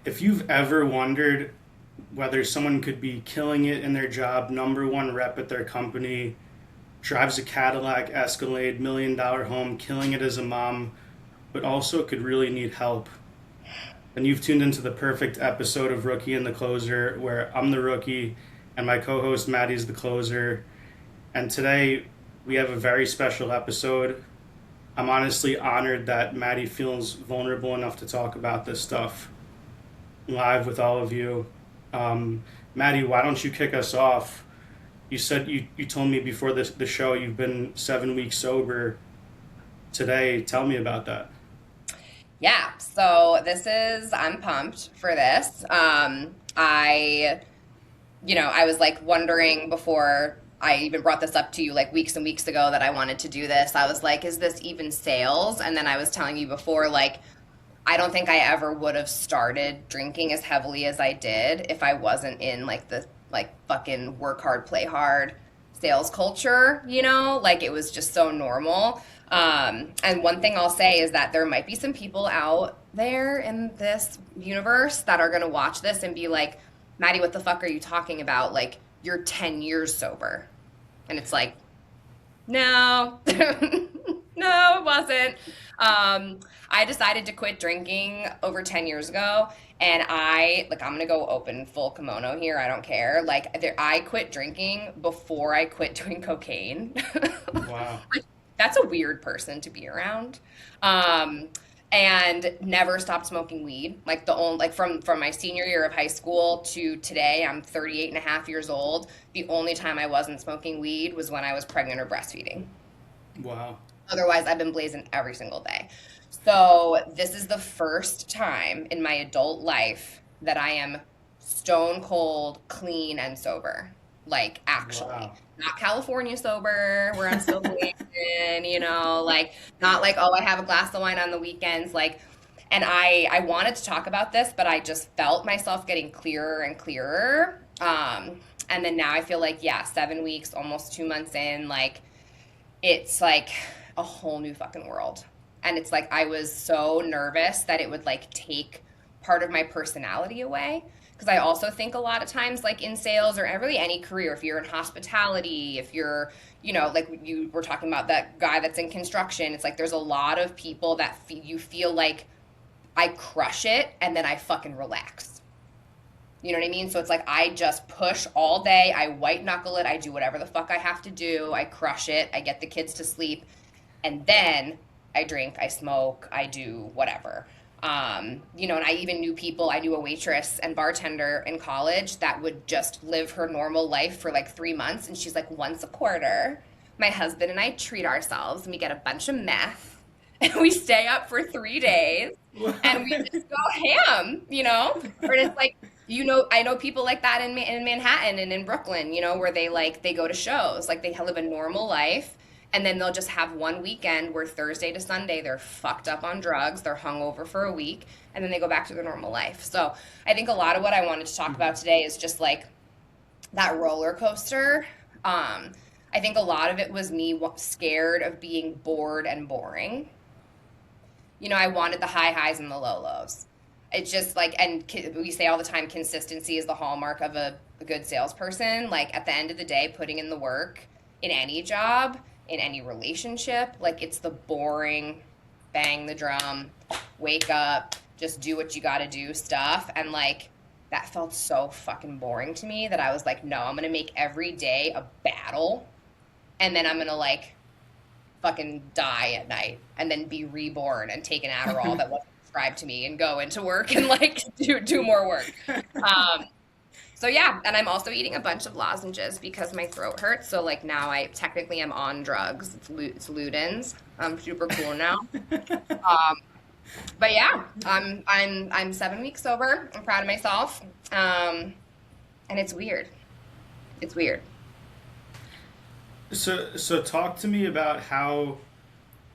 If you've ever wondered whether someone could be killing it in their job, number one rep at their company, drives a Cadillac Escalade, $1 million home, killing it as a mom, but also could really need help, then you've tuned into the perfect episode of Rookie and the Closer, where I'm the rookie and my co host Maddie's the closer. And today we have a very special episode. I'm honestly honored that Maddie feels vulnerable enough to talk about this stuff live with all of you. Um, Maddie, why don't you kick us off? You said you told me before the show you've been 7 weeks sober. Today, tell me about that. Yeah, so I'm pumped for this. I was like wondering before I even brought this up to you like weeks and weeks ago that I wanted to do this. I was like, is this even sales? And then I was telling you before, like, I don't think I ever would have started drinking as heavily as I did if I wasn't in like the like fucking work hard, play hard sales culture, Like it was just so normal. And one thing I'll say is that there might be some people out there in this universe that are going to watch this and be like, Maddie, what the fuck are you talking about? Like, you're 10 years sober. And it's like, no, no, it wasn't. I decided to quit drinking over 10 years ago. And I'm gonna go open full kimono here. I don't care. I quit drinking before I quit doing cocaine. Wow. Like, that's a weird person to be around. Um, and never stopped smoking weed. Like the only like from my senior year of high school to today, I'm 38 and a half years old. The only time I wasn't smoking weed was when I was pregnant or breastfeeding. Wow. Otherwise, I've been blazing every single day. So this is the first time in my adult life that I am stone cold, clean, and sober. Like actually, Wow. not California sober, where I'm still blazing, like not like, oh, I have a glass of wine on the weekends, like. And I wanted to talk about this, but I just felt myself getting clearer and clearer. And then now I feel like, yeah, 7 weeks, almost 2 months in, like it's like a whole new fucking world. And it's like I was so nervous that it would like take part of my personality away. Because I also think a lot of times, like in sales or really any career, if you're in hospitality, if you're, like you were talking about that guy that's in construction, it's like there's a lot of people that you feel like I crush it and then I fucking relax. You know what I mean? So it's like I just push all day. I white knuckle it. I do whatever the fuck I have to do. I crush it. I get the kids to sleep. And then I drink, I smoke, I do whatever. And I even knew people, I knew a waitress and bartender in college that would just live her normal life for like 3 months. And she's like, once a quarter, my husband and I treat ourselves and we get a bunch of meth and we stay up for 3 days and we just go ham, Or it's like, I know people like that in Manhattan and in Brooklyn, where they go to shows, like they live a normal life, and then they'll just have one weekend where Thursday to Sunday they're fucked up on drugs, they're hungover for a week, and then they go back to their normal life. So I think a lot of what I wanted to talk about today is just like that roller coaster. I think a lot of it was me scared of being bored and boring. I wanted the high highs and the low lows. It's just like, and we say all the time, consistency is the hallmark of a good salesperson. Like at the end of the day, putting in the work in any job, in any relationship, like it's the boring, bang the drum, wake up, just do what you got to do stuff. And like, that felt so fucking boring to me that I was like, no, I'm going to make every day a battle. And then I'm going to like fucking die at night and then be reborn and take an Adderall that wasn't prescribed to me and go into work and like do more work. So yeah, and I'm also eating a bunch of lozenges because my throat hurts. So like now I technically am on drugs. It's Ludens. I'm super cool now. Um, but yeah, I'm 7 weeks sober. I'm proud of myself. And it's weird. It's weird. So talk to me about how,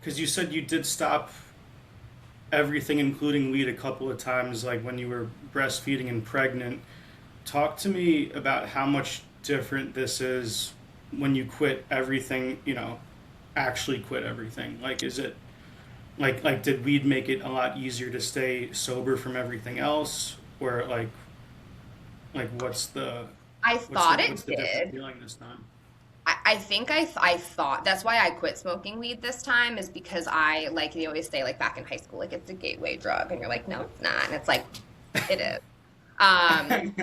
because you said you did stop everything, including weed, a couple of times, like when you were breastfeeding and pregnant. Talk to me about how much different this is when you quit everything, actually quit everything. Like, is it like did weed make it a lot easier to stay sober from everything else? Or like I thought what's it the different did. feeling this time? I think I thought that's why I quit smoking weed this time is because I like they always say like back in high school like it's a gateway drug and you're like no it's not and it's like it is um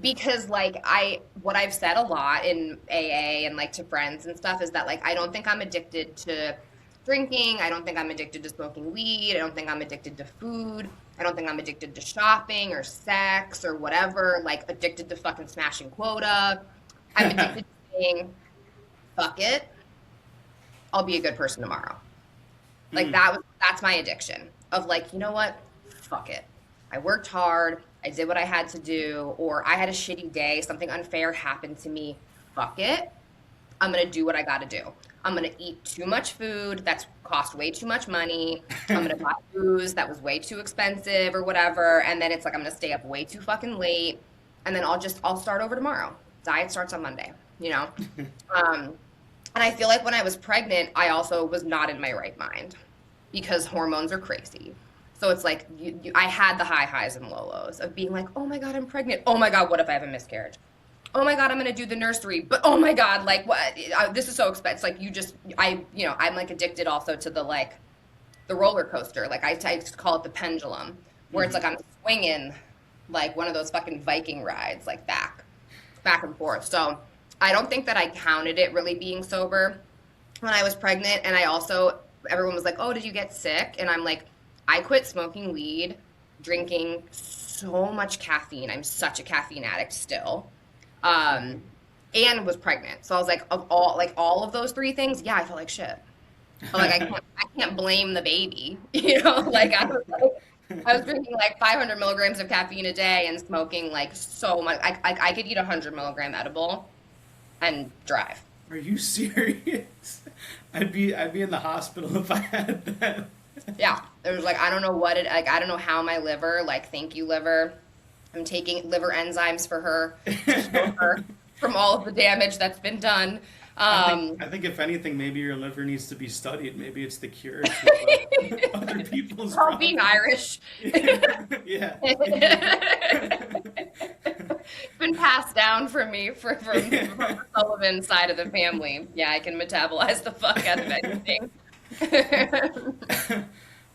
because like I what I've said a lot in AA and like to friends and stuff is that like I don't think I'm addicted to drinking. I don't think I'm addicted to smoking weed. I don't think I'm addicted to food. I don't think I'm addicted to shopping or sex or whatever, like addicted to fucking smashing quota. I'm addicted to saying, fuck it, I'll be a good person tomorrow. Like Mm. that's my addiction of like, you know what? Fuck it. I worked hard. I did what I had to do, or I had a shitty day, something unfair happened to me. Fuck it. I'm gonna do what I gotta do. I'm gonna eat too much food that's cost way too much money. I'm gonna buy booze that was way too expensive or whatever. And then it's like I'm gonna stay up way too fucking late. And then I'll start over tomorrow. Diet starts on Monday, you know? Um, and I feel like when I was pregnant, I also was not in my right mind because hormones are crazy. So it's like I had the high highs and low lows of being like, oh my God, I'm pregnant. Oh my God, what if I have a miscarriage? Oh my God, I'm gonna do the nursery. But oh my God, like what? This is so expensive. Like I'm like addicted also to the like the roller coaster. Like I call it the pendulum, where it's Hmm. like I'm swinging like one of those fucking Viking rides, like back and forth. So I don't think that I counted it really being sober when I was pregnant. And I also, everyone was like, oh, did you get sick? And I'm like, I quit smoking weed, drinking so much caffeine. I'm such a caffeine addict still. Um, and was pregnant. So I was like, of all of those three things, yeah, I felt like shit. But like I can't blame the baby, you know. Like I was drinking like 500 milligrams of caffeine a day and smoking like so much. I could eat a 100 milligram edible and drive. Are you serious? I'd be in the hospital if I had that. Yeah, there was like I don't know what it like I don't know how my liver like thank you liver. I'm taking liver enzymes for her to heal her from all of the damage that's been done. I think Um, I think if anything, maybe your liver needs to be studied. Maybe it's the cure to other people's Well, being problems. Irish. Yeah. It's been passed down from me from the Sullivan side of the family. Yeah, I can metabolize the fuck out of anything.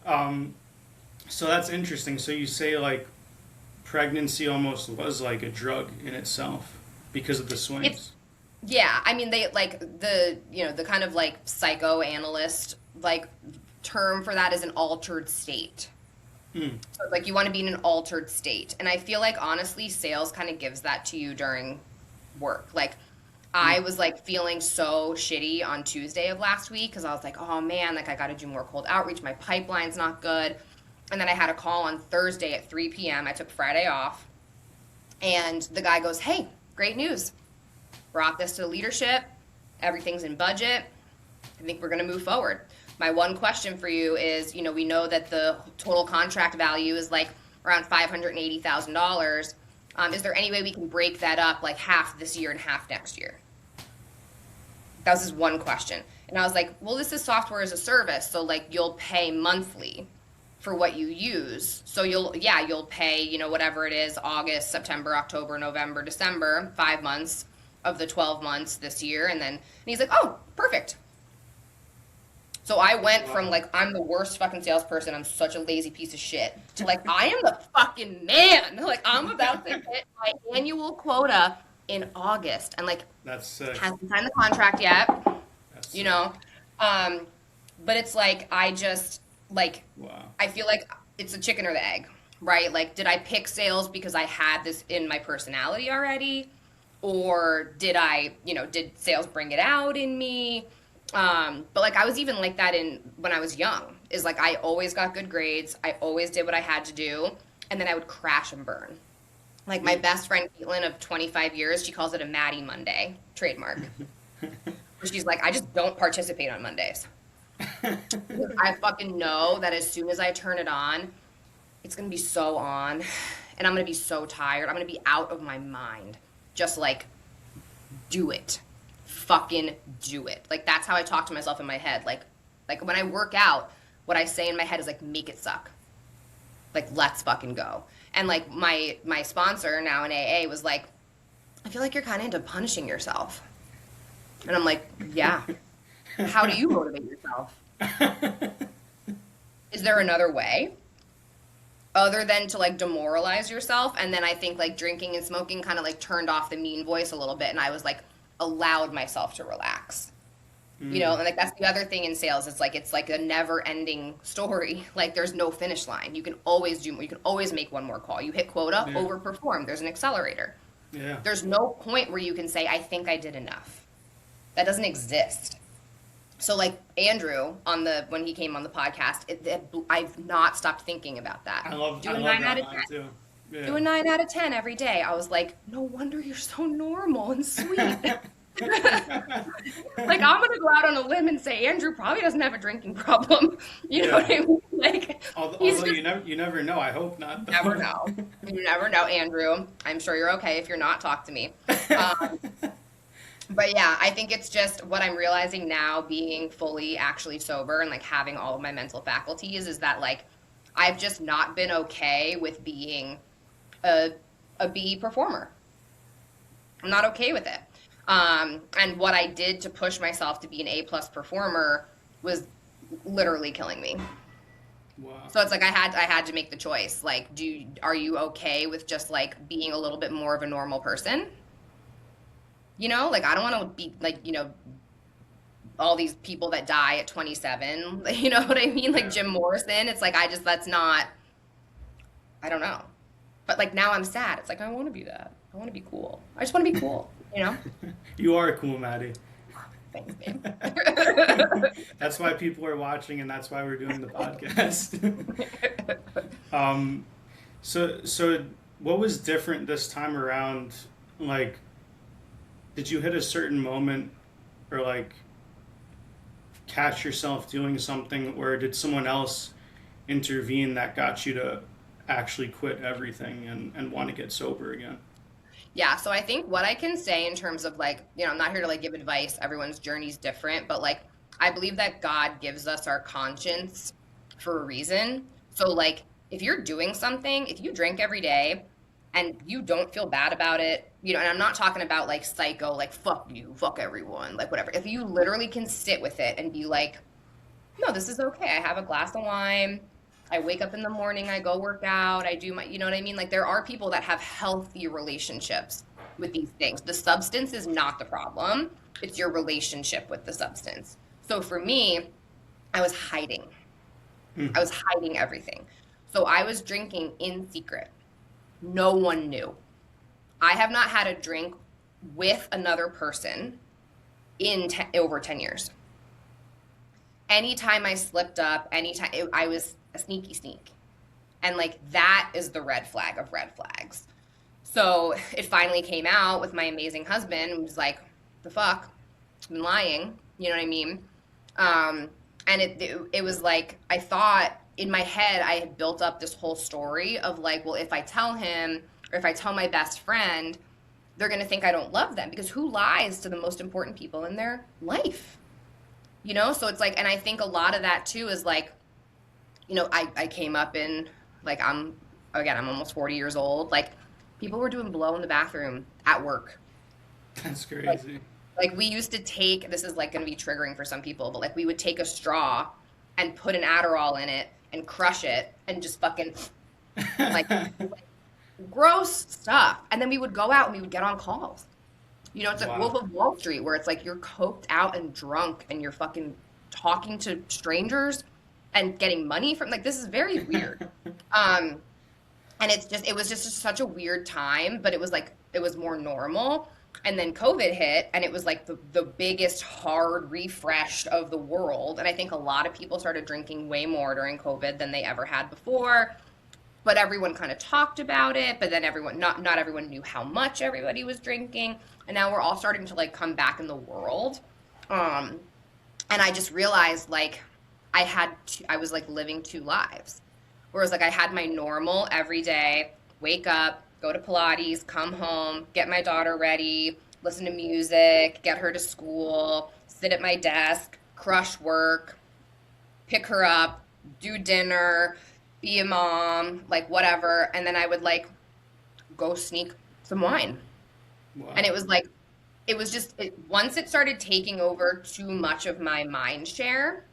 Um, so that's interesting. So you say like pregnancy almost was like a drug in itself because of the It's swings. yeah, I mean they like the kind of like psychoanalyst like term for that is an altered state. Hmm. So it's like you want to be in an altered state. And I feel like honestly, sales kind of gives that to you during work. Like I was like feeling so shitty on Tuesday of last week because I was like, oh man, like I got to do more cold outreach. My pipeline's not good. And then I had a call on Thursday at 3 p.m. I took Friday off. And the guy goes, hey, great news. Brought this to leadership. Everything's in budget. I think we're going to move forward. My one question for you is, we know that the total contract value is like around $580,000. Is there any way we can break that up like half this year and half next year? That was his one question. And I was like, well, this is software as a service. So like you'll pay monthly for what you use. So you'll pay, whatever it is, August, September, October, November, December, 5 months of the 12 months this year. And he's like, oh, perfect. So I went from Wow. like I'm the worst fucking salesperson, I'm such a lazy piece of shit, to like I am the fucking man. Like I'm about to hit my annual quota in August, and like That's sick. hasn't signed the contract yet, That's you sick. know. Um, but it's like I just like Wow. I feel like it's a chicken or the egg, right? Like did I pick sales because I had this in my personality already, or did sales bring it out in me? But like I was even like that in when I was young. Is like I always got good grades. I always did what I had to do, and then I would crash and burn. Like my Mm. best friend Caitlin of 25 years, she calls it a Maddie Monday trademark. Where she's like, I just don't participate on Mondays. Because I fucking know that as soon as I turn it on, it's gonna be so on, and I'm gonna be so tired. I'm gonna be out of my mind. Just like do it. Fucking do it. Like that's how I talk to myself in my head. Like when I work out, what I say in my head is like make it suck. Like let's fucking go. And like my sponsor now in AA was like, I feel like you're kind of into punishing yourself. And I'm like, yeah. How do you motivate yourself? Is there another way other than to like demoralize yourself? And then I think like drinking and smoking kind of like turned off the mean voice a little bit, and I was like allowed myself to relax. You know, Mm, and like that's the other thing in sales. It's like a never ending story. Like there's no finish line. You can always do more. You can always make one more call. You hit quota, yeah, overperform. There's an accelerator. yeah. There's no point where you can say, I think I did enough. That doesn't exist. So like Andrew on the when he came on the podcast, I've not stopped thinking about that. Do I a love nine out that of line 10. too. Do Yeah. a 9 out of 10 every day. I was like, no wonder you're so normal and sweet. Like I'm gonna go out on a limb and say Andrew probably doesn't have a drinking problem. You know what Yeah. I mean? Like he's Although just you never know. I hope not never though. know. You never know, Andrew. I'm sure you're okay if you're not. Talk to me. Um, but yeah, I think it's just what I'm realizing now, being fully actually sober and like having all of my mental faculties, is that like I've just not been okay with being a a B performer. I'm not okay with it. And what I did to push myself to be an A plus performer was literally killing me. Wow. So it's like I had to make the choice. Like, are you okay with just like being a little bit more of a normal person? You know, like I don't want to be like, all these people that die at 27. You know what I mean? Like Yeah. Jim Morrison. It's like that's not, I don't know. But like now I'm sad. It's like I want to be that. I want to be cool. I just want to be cool, you know? You are cool, Maddie. Thanks, babe. That's why people are watching, and that's why we're doing the podcast. um, so what was different this time around? Like, did you hit a certain moment, or like catch yourself doing something, or did someone else intervene that got you to actually quit everything and want to get sober again? Yeah, so I think what I can say in terms of like, I'm not here to like give advice. Everyone's journey's different, but like I believe that God gives us our conscience for a reason. So like if you're doing something, if you drink every day and you don't feel bad about it, and I'm not talking about like psycho, like fuck you, fuck everyone, like whatever. If you literally can sit with it and be like, no, this is okay. I have a glass of wine. I wake up in the morning, I go work out, I do my, you know what I mean? Like there are people that have healthy relationships with these things. The substance is not the problem. It's your relationship with the substance. So for me, I was hiding. Mm. I was hiding everything. So I was drinking in secret. No one knew. I have not had a drink with another person in over 10 years. Anytime I slipped up, I was a sneaky sneak. And like that is the red flag of red flags. So it finally came out with my amazing husband and was like, the fuck? I've been lying. You know what I mean? And it was like, I thought in my head, I had built up this whole story of like, well, if I tell him or if I tell my best friend, they're going to think I don't love them, because who lies to the most important people in their life? So it's like, and I think a lot of that too is like, I came up in like, I'm almost 40 years old. Like people were doing blow in the bathroom at work. That's Like, crazy. like we used to take, this is like going to be triggering for some people, but like we would take a straw and put an Adderall in it and crush it and just fucking like, gross stuff. And then we would go out and we would get on calls. It's like Wolf Wow. of Wall Street, where it's like you're coked out and drunk and you're fucking talking to strangers and getting money from, like, this is very weird. Um, and it was just such a weird time, but it was like, it was more normal. And then COVID hit and it was like the biggest hard refresh of the world. And I think a lot of people started drinking way more during COVID than they ever had before. But everyone kind of talked about it, but then not everyone knew how much everybody was drinking. And now we're all starting to like come back in the world. Um, and I just realized like I was like living two lives. Whereas like I had my normal every day, wake up, go to Pilates, come home, get my daughter ready, listen to music, get her to school, sit at my desk, crush work, pick her up, do dinner, be a mom, like whatever. And then I would like go sneak some wine. And Wow. it was like, it was just, once it started taking over too much of my mind share,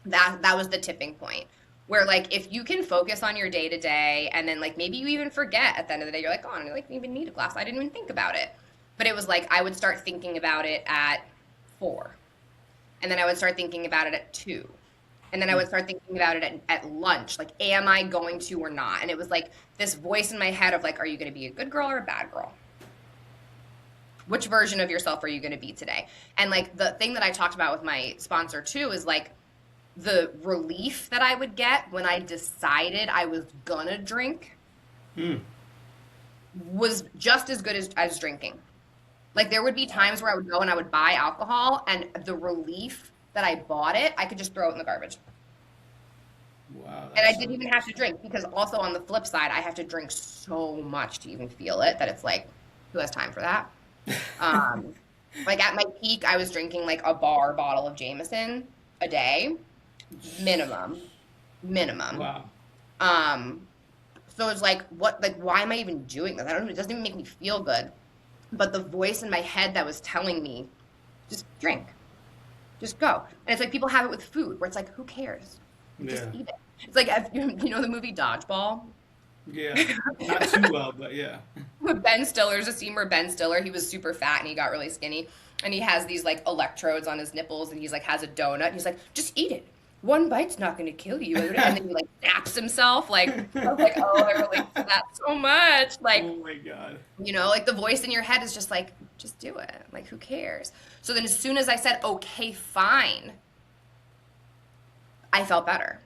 that was the tipping point. Where like if you can focus on your day to day and then like maybe you even forget at the end of the day, you're like, oh, I don't like even need a glass. I didn't even think about it. But it was like I would start thinking about it at 4. And then I would start thinking about it at 2. And then I would start thinking about it at lunch. Like, am I going to or not? And it was like this voice in my head of like, are you going to be a good girl or a bad girl? Which version of yourself are you going to be today? And like the thing that I talked about with my sponsor too is like the relief that I would get when I decided I was gonna drink Hmm. was just as good as drinking. Like there would be times where I would go and I would buy alcohol and the relief that I bought it, I could just throw it in the garbage. Wow, And I that's didn't so even have to drink because also on the flip side, I have to drink so much to even feel it that it's like, who has time for that? Um, like at my peak, I was drinking like a bar bottle of Jameson a day, minimum, minimum. wow. Um, so it's like, what, like, why am I even doing this? I don't even, it doesn't even make me feel good. But the voice in my head that was telling me, just drink, just go. And it's like people have it with food where it's like, who cares? Just Yeah. eat it. It's like, you know, the movie Dodgeball? Yeah. Not too well, but yeah. With Ben Stiller's a scene where Ben Stiller, he was super fat and he got really skinny. And he has these like electrodes on his nipples and he's like has a donut. And he's like, just eat it. One bite's not going to kill you. And then he like zaps himself. Like, I was like, oh, I relate to that so much. Like, Oh my God. you know, like the voice in your head is just like, just do it. Like, who cares? So then as soon as I said, okay, fine, I felt better.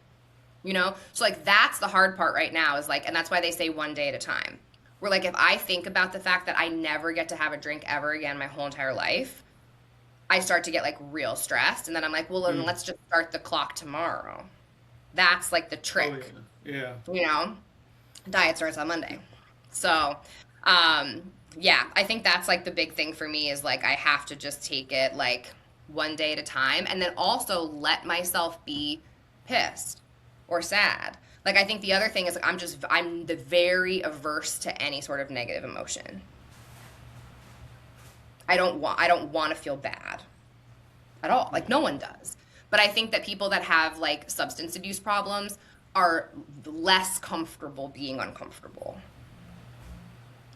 You know? So like that's the hard part right now is like, and that's why they say one day at a time. Where like if I think about the fact that I never get to have a drink ever again my whole entire life, I start to get like real stressed. And then I'm like, well, then Hmm. let's just start the clock tomorrow. That's like the Oh trick, yeah. Yeah. you know? Diet starts on Monday. So, um, yeah, I think that's like the big thing for me is like I have to just take it like one day at a time and then also let myself be pissed or sad. Like I think the other thing is like I'm the very averse to any sort of negative emotion. I don't want to feel bad at all. Like no one does. But I think that people that have like substance abuse problems are less comfortable being uncomfortable.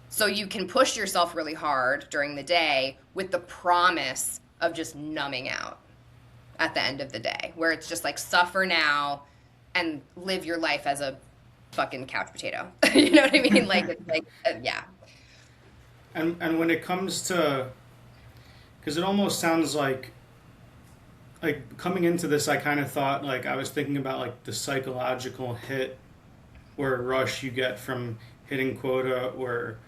So you can push yourself really hard during the day with the promise of just numbing out at the end of the day, where it's just like suffer now and live your life as a fucking couch potato. You know what I mean? Like it's like yeah. And when it comes to, because it almost sounds like coming into this, I kind of thought like I was thinking about like the psychological hit or rush you get from hitting quota or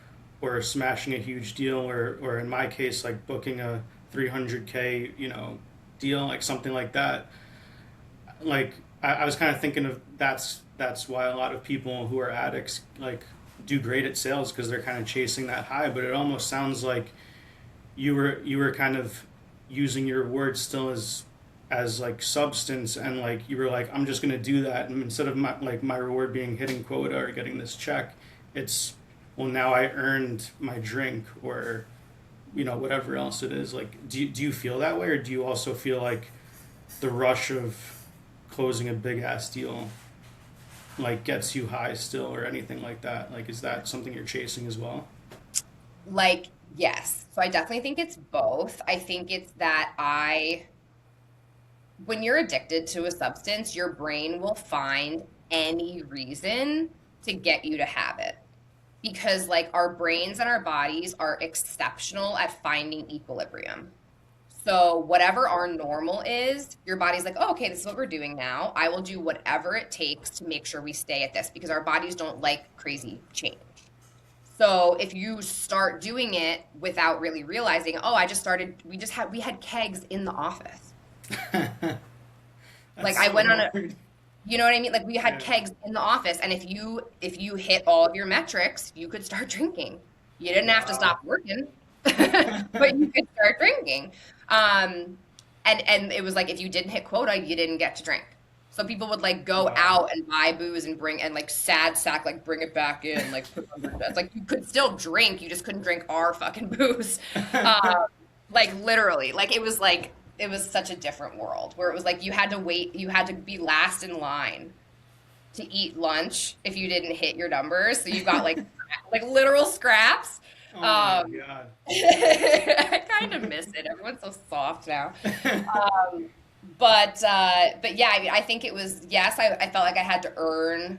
smashing a huge deal or in my case like booking a 300K deal, like something like that. Like I was kind of thinking of that's why a lot of people who are addicts like do great at sales because they're kind of chasing that high. But it almost sounds like you were kind of using your words still as like substance, and like you were like, I'm just gonna do that, and instead of my reward being hitting quota or getting this check, it's, well, now I earned my drink, or whatever else it is. Like do you feel that way, or do you also feel like the rush of closing a big ass deal like gets you high still, or anything like that? Like, is that something you're chasing as well? Like yes. So I definitely think it's both. I think it's that I when you're addicted to a substance, your brain will find any reason to get you to have it. Because like our brains and our bodies are exceptional at finding equilibrium. So whatever our normal is, your body's like, oh, okay, this is what we're doing now. I will do whatever it takes to make sure we stay at this because our bodies don't like crazy change. So if you start doing it without really realizing, oh, I just started, we had kegs in the office. Like That's I so went on a, hard. you know what I mean? Like we had Yeah. kegs in the office, and if you hit all of your metrics, you could start drinking. You didn't have to Wow. stop working, but you could start drinking. Um, and it was like if you didn't hit quota, you didn't get to drink. So people would like go Wow. out and buy booze and bring and like sad sack like bring it back in like put it under the desk. Like you could still drink, you just couldn't drink our fucking booze. Uh, like literally, like it was such a different world where it was like you had to wait, you had to be last in line to eat lunch if you didn't hit your numbers. So you got like literal scraps. Oh my Um, God. I kind of miss it. Everyone's so soft now. Um, but yeah, I mean, I think it was yes. I felt like I had to earn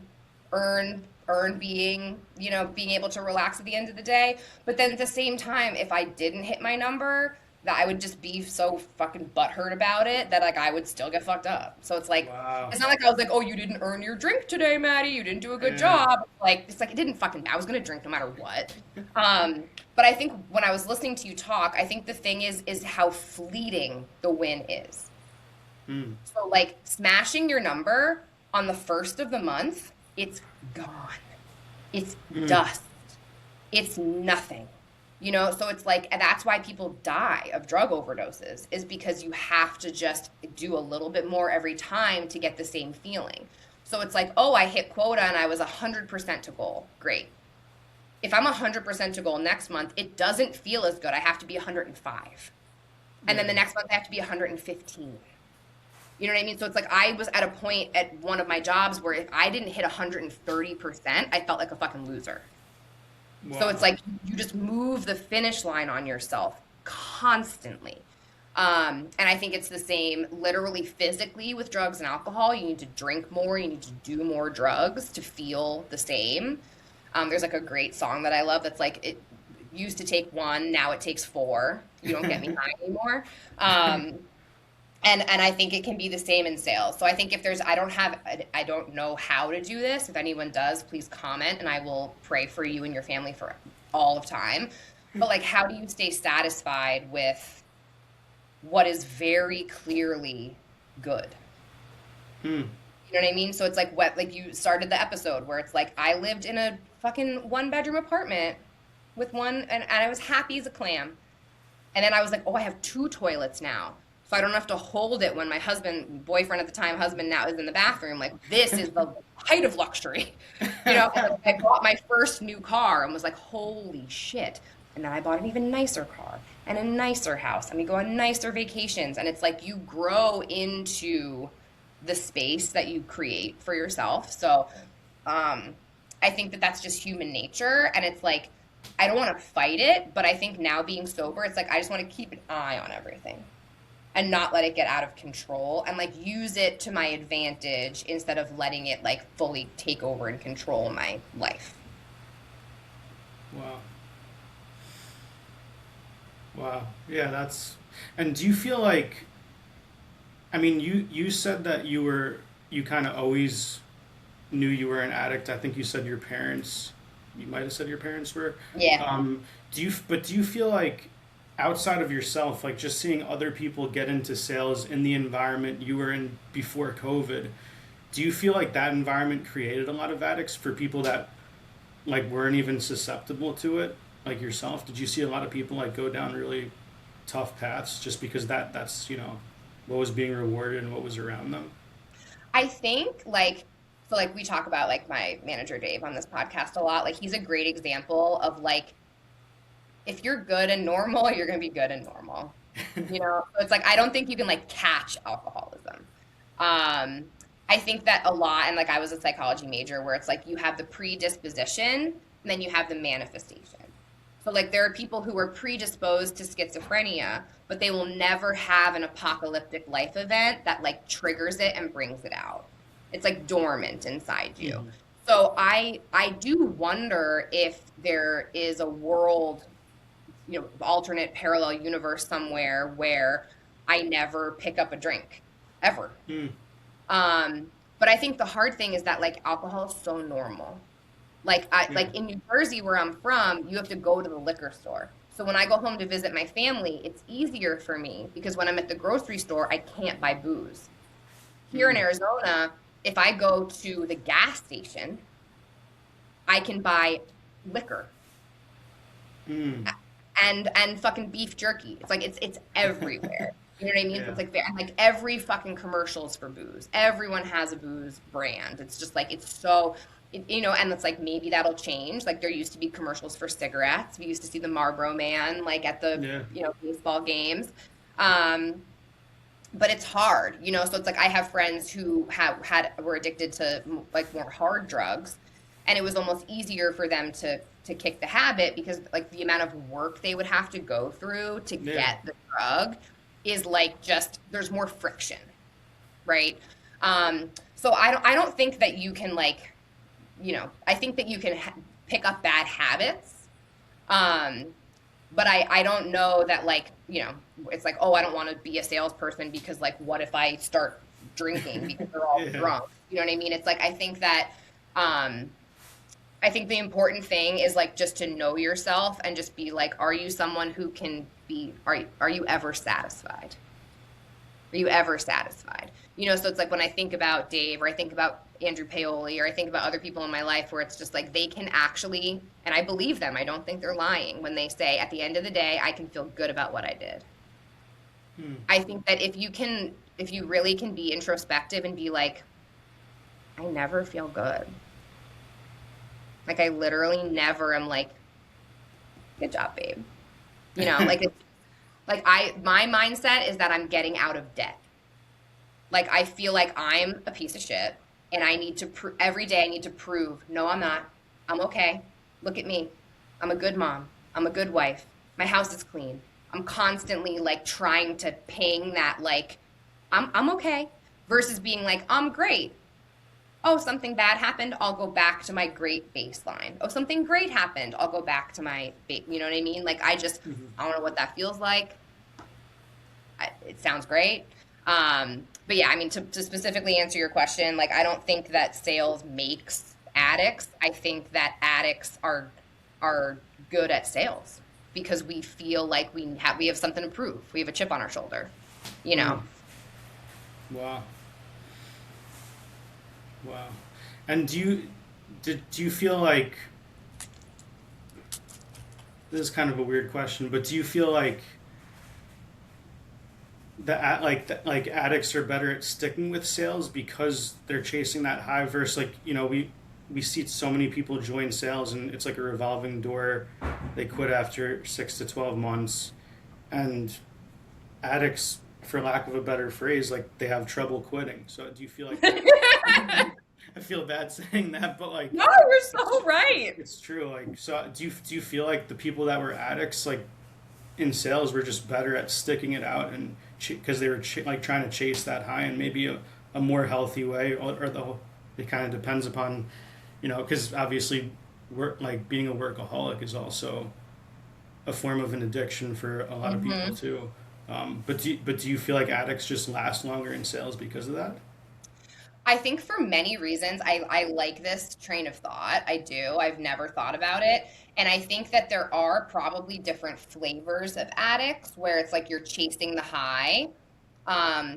being being able to relax at the end of the day. But then at the same time, if I didn't hit my number, that I would just be so fucking butthurt about it that like I would still get fucked up. So it's like Wow. it's not like I was like, oh, you didn't earn your drink today, Maddie. You didn't do a good Yeah. job. Like it's like it didn't fucking. I was gonna drink no matter what. Um, but I think when I was listening to you talk, I think the thing is how fleeting the win is. Hmm. So like smashing your number on the first of the month, it's gone. It's Hmm. dust. It's nothing. So it's like and that's why people die of drug overdoses is because you have to just do a little bit more every time to get the same feeling. So it's like, oh, I hit quota and I was 100% to goal. Great. If I'm 100% to goal next month, it doesn't feel as good. I have to be 105. And then Yeah. the next month I have to be 115. You know what I mean? So it's like I was at a point at one of my jobs where if I didn't hit 130%, I felt like a fucking loser. So it's Wow. like you just move the finish line on yourself constantly. And I think it's the same literally physically with drugs and alcohol. You need to drink more, you need to do more drugs to feel the same. There's like a great song that I love that's like it used to take one, now it takes four. You don't get me high anymore. Um, and I think it can be the same in sales. So I think if there's I don't know how to do this. If anyone does, please comment and I will pray for you and your family for all of time. But like how do you stay satisfied with what is very clearly good? Hmm. You know what I mean? So it's like what like you started the episode where it's like I lived in a fucking one bedroom apartment with one and I was happy as a clam. And then I was like, oh, I have two toilets now. So I don't have to hold it when my boyfriend at the time, husband now is in the bathroom. Like, this is the height of luxury. And like, I bought my first new car and was like, holy shit. And then I bought an even nicer car and a nicer house. And we go on nicer vacations. And it's like you grow into the space that you create for yourself. So um, I think that that's just human nature. And it's like, I don't want to fight it, but I think now being sober, it's like I just want to keep an eye on everything and not let it get out of control and like use it to my advantage instead of letting it like fully take over and control my life. Wow. Wow. Yeah, that's. And do you feel like? I mean, you said that you kind of always knew you were an addict. I think you said your parents. You might have said your parents were. Yeah. Do you feel like outside of yourself, like just seeing other people get into sales in the environment you were in before COVID, do you feel like that environment created a lot of addicts for people that like weren't even susceptible to it, like yourself? Did you see a lot of people like go down really tough paths just because that's what was being rewarded and what was around them? I think like we talk about like my manager Dave on this podcast a lot. Like he's a great example of like if you're good and normal, you're going to be good and normal. So it's like I don't think you can like catch alcoholism. Um, I think that a lot, and like I was a psychology major where it's like you have the predisposition and then you have the manifestation. So like there are people who are predisposed to schizophrenia, but they will never have an apocalyptic life event that like triggers it and brings it out. It's like dormant inside you. Mhm. So I do wonder if there is a world, alternate parallel universe somewhere where I never pick up a drink ever. Mm. But I think the hard thing is that like alcohol is so normal. Like I Yeah. like in New Jersey where I'm from, you have to go to the liquor store. So when I go home to visit my family, it's easier for me because when I'm at the grocery store, I can't buy booze. Here in Mm. Arizona, if I go to the gas station, I can buy liquor Mm. and fucking beef jerky. It's like it's everywhere. You know what I mean? So it's Yeah. like, and like every fucking commercial is for booze. Everyone has a booze brand. It's just like, it's so, and it's like maybe that'll change. Like there used to be commercials for cigarettes. We used to see the Marlboro Man like at the, Yeah. baseball games. Um, but it's hard, so it's like I have friends who were addicted to like more hard drugs, and it was almost easier for them to kick the habit because like the amount of work they would have to go through to Yeah. get the drug is like just there's more friction, right? So I don't think that you can like, I think that you can pick up bad habits. Um, but I don't know that like, it's like, oh, I don't want to be a salesperson because like what if I start drinking because they're all Yeah. drunk? You know what I mean? It's like um I think the important thing is like just to know yourself and just be like, are you someone who can be are you ever satisfied? Are you ever satisfied? So it's like when I think about Dave or I think about Andrew Paoli or I think about other people in my life where it's just like they can actually, and I believe them, I don't think they're lying when they say at the end of the day, I can feel good about what I did. Hmm. I think that if you really can be introspective and be like, I never feel good. Like I literally never am like, good job, babe. Like it's like my mindset is that I'm getting out of debt. Like I feel like I'm a piece of shit and I need to every day I need to prove, no, I'm not. I'm okay. Look at me. I'm a good mom. I'm a good wife. My house is clean. I'm constantly like trying to ping that like I'm okay versus being like I'm great. Oh, something bad happened, I'll go back to my great baseline. Oh, something great happened, I'll go back to my you know what I mean? Like Mhm. I don't know what that feels like. It sounds great. But yeah, I mean, to specifically answer your question, like, I don't think that sales makes addicts. I think that addicts are good at sales because we feel like we have something to prove. We have a chip on our shoulder, you Hmm. know. Wow. Wow. And do you feel like this is kind of a weird question, but do you feel like like addicts are better at sticking with sales because they're chasing that high versus like we see so many people join sales and it's like a revolving door. They quit after 6 to 12 months, and addicts, for lack of a better phrase, like they have trouble quitting. So do you feel like that? I feel bad saying that, but like No, you're it's so right. it's true. Like, so do you feel like the people that were addicts, like in sales, were just better at sticking it out and because they were like trying to chase that high and maybe a more healthy way, or the it kind of depends upon, because obviously work, like being a workaholic is also a form of an addiction for a lot of people Hmm. too. But do you feel like addicts just last longer in sales because of that? I think for many reasons, I like this train of thought. I do. I've never thought about it. And I think that there are probably different flavors of addicts where it's like you're chasing the high.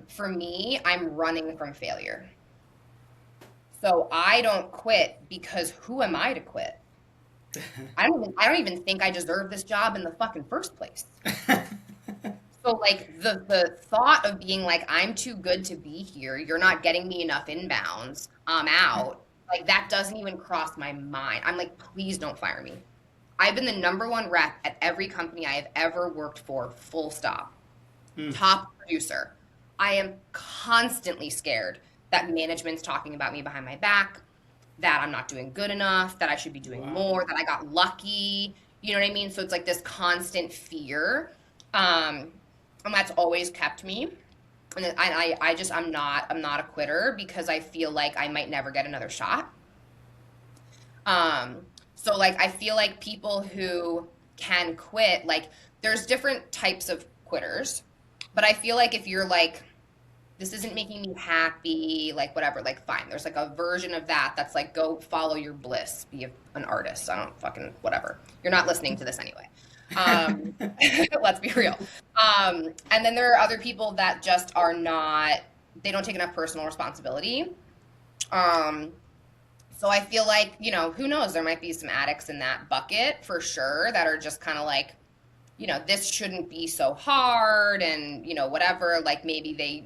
For me, I'm running from failure. So I don't quit because who am I to quit? I don't even think I deserve this job in the fucking first place. So like the thought of being like I'm too good to be here, you're not getting me enough inbounds, I'm out. Like that doesn't even cross my mind. I'm like, please don't fire me. I've been the number one rep at every company I have ever worked for, full stop. Hmm. Top producer. I am constantly scared that management's talking about me behind my back, that I'm not doing good enough, that I should be doing Wow. more, that I got lucky. You know what I mean? So it's like this constant fear. Um, and that's always kept me. And I'm not a quitter because I feel like I might never get another shot. So like I feel like people who can quit, like there's different types of quitters, but I feel like if you're like this isn't making me happy, like whatever, like fine. There's like a version of that that's like go follow your bliss, be an artist. I don't fucking whatever. You're not listening to this anyway. Um, let's be real. And then there are other people that just are not. They don't take enough personal responsibility. Um, so I feel like who knows? There might be some addicts in that bucket for sure that are just kind of like this shouldn't be so hard and, whatever, like maybe they,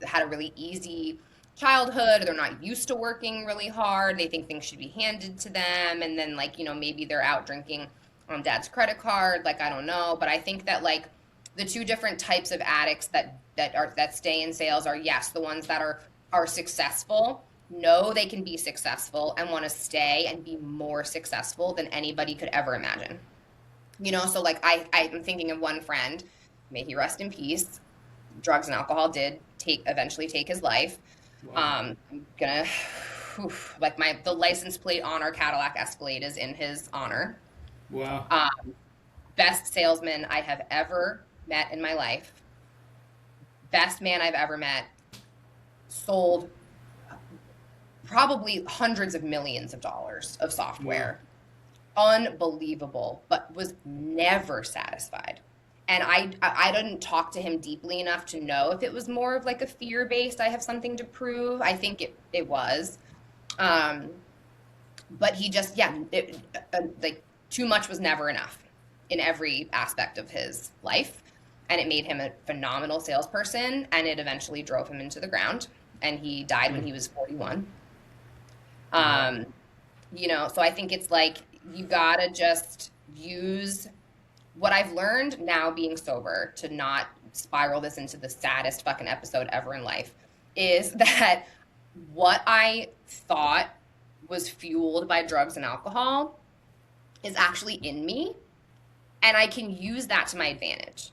had a really easy childhood, or they're not used to working really hard. They think things should be handed to them. And then like, maybe they're out drinking on dad's credit card. Like, I don't know. But I think that like the two different types of addicts that stay in sales are, yes, the ones that are successful, know they can be successful and want to stay and be more successful than anybody could ever imagine. So like I'm thinking of one friend, may he rest in peace. Drugs and alcohol did eventually take his life. Wow. I'm gonna like the license plate on our Cadillac Escalade is in his honor. Wow. Best salesman I have ever met in my life. Best man I've ever met. Sold probably hundreds of millions of dollars of software. Unbelievable, but was never satisfied. And I didn't talk to him deeply enough to know if it was more of like a fear-based, I have something to prove. I think it was. But he just, yeah, like too much was never enough in every aspect of his life. And it made him a phenomenal salesperson, and it eventually drove him into the ground. And he died when he was 41. So I think it's like, you gotta just use what I've learned now being sober, to not spiral this into the saddest fucking episode ever in life, is that what I thought was fueled by drugs and alcohol is actually in me, and I can use that to my advantage.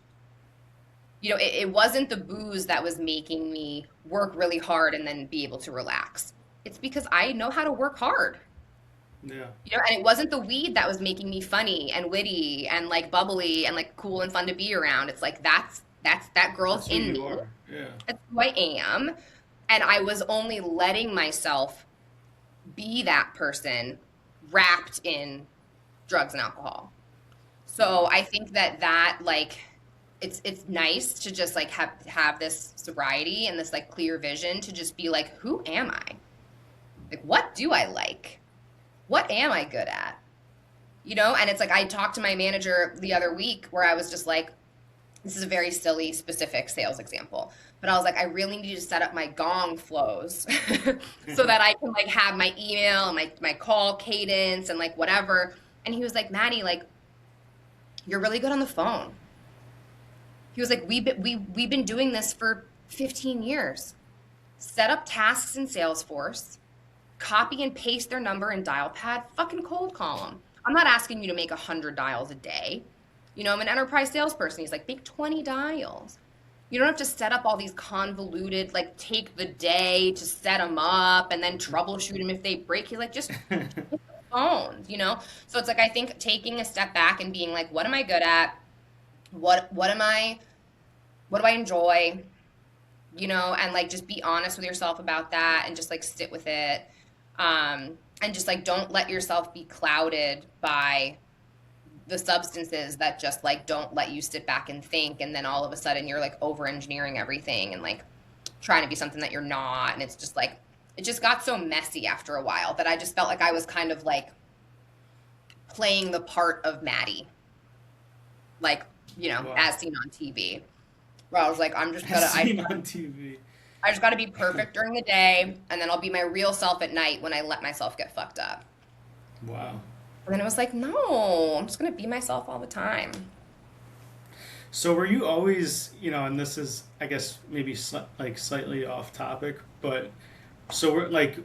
It wasn't the booze that was making me work really hard and then be able to relax. It's because I know how to work hard. Yeah. And it wasn't the weed that was making me funny and witty and like bubbly and like cool and fun to be around. It's like that girl's That's who in you me. are. Yeah. That's who I am. And I was only letting myself be that person wrapped in drugs and alcohol. So I think that like it's nice to just like have this sobriety and this like clear vision to just be like, who am I? Like, what do I like? What am I good at? And it's like, I talked to my manager the other week where I was just like, this is a very silly, specific sales example, but I was like, I really need to set up my gong flows so that I can like have my email and my call cadence and like whatever. And he was like, Maddie, like, you're really good on the phone. He was like, we've been doing this for 15 years. Set up tasks in Salesforce, copy and paste their number in dial pad, fucking cold call them. I'm not asking you to make 100 dials a day. I'm an enterprise salesperson. He's like, make 20 dials. You don't have to set up all these convoluted, like take the day to set them up and then troubleshoot them if they break. He's like, just hit the phones, So it's like, I think taking a step back and being like, what am I good at? What do I enjoy? And like, just be honest with yourself about that and just like sit with it. And just like, don't let yourself be clouded by the substances that just like don't let you sit back and think, and then all of a sudden you're like over engineering everything and like trying to be something that you're not. And it's just like, it just got so messy after a while that I just felt like I was kind of like playing the part of Maddie, like, Wow. as seen on TV, where I was like, I'm just gonna Seen on TV. I just gotta be perfect during the day, and then I'll be my real self at night when I let myself get fucked up. Wow. And then it was like, no, I'm just gonna be myself all the time. So were you always, and this is, I guess, maybe like slightly off topic, but so we're like,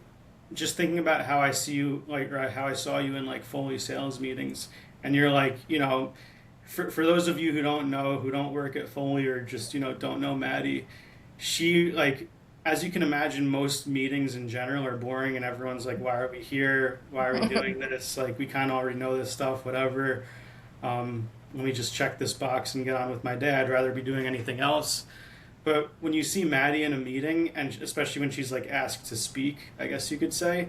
just thinking about how I see you, like, or how I saw you in like Foley sales meetings, and you're like, for those of you who don't know, who don't work at Foley or just, don't know Maddie, she like, as you can imagine, most meetings in general are boring and everyone's like, why are we here? Why are we doing this? Like, we kind of already know this stuff, whatever. Let me just check this box and get on with my day. I'd rather be doing anything else. But when you see Maddie in a meeting, and especially when she's like asked to speak, I guess you could say,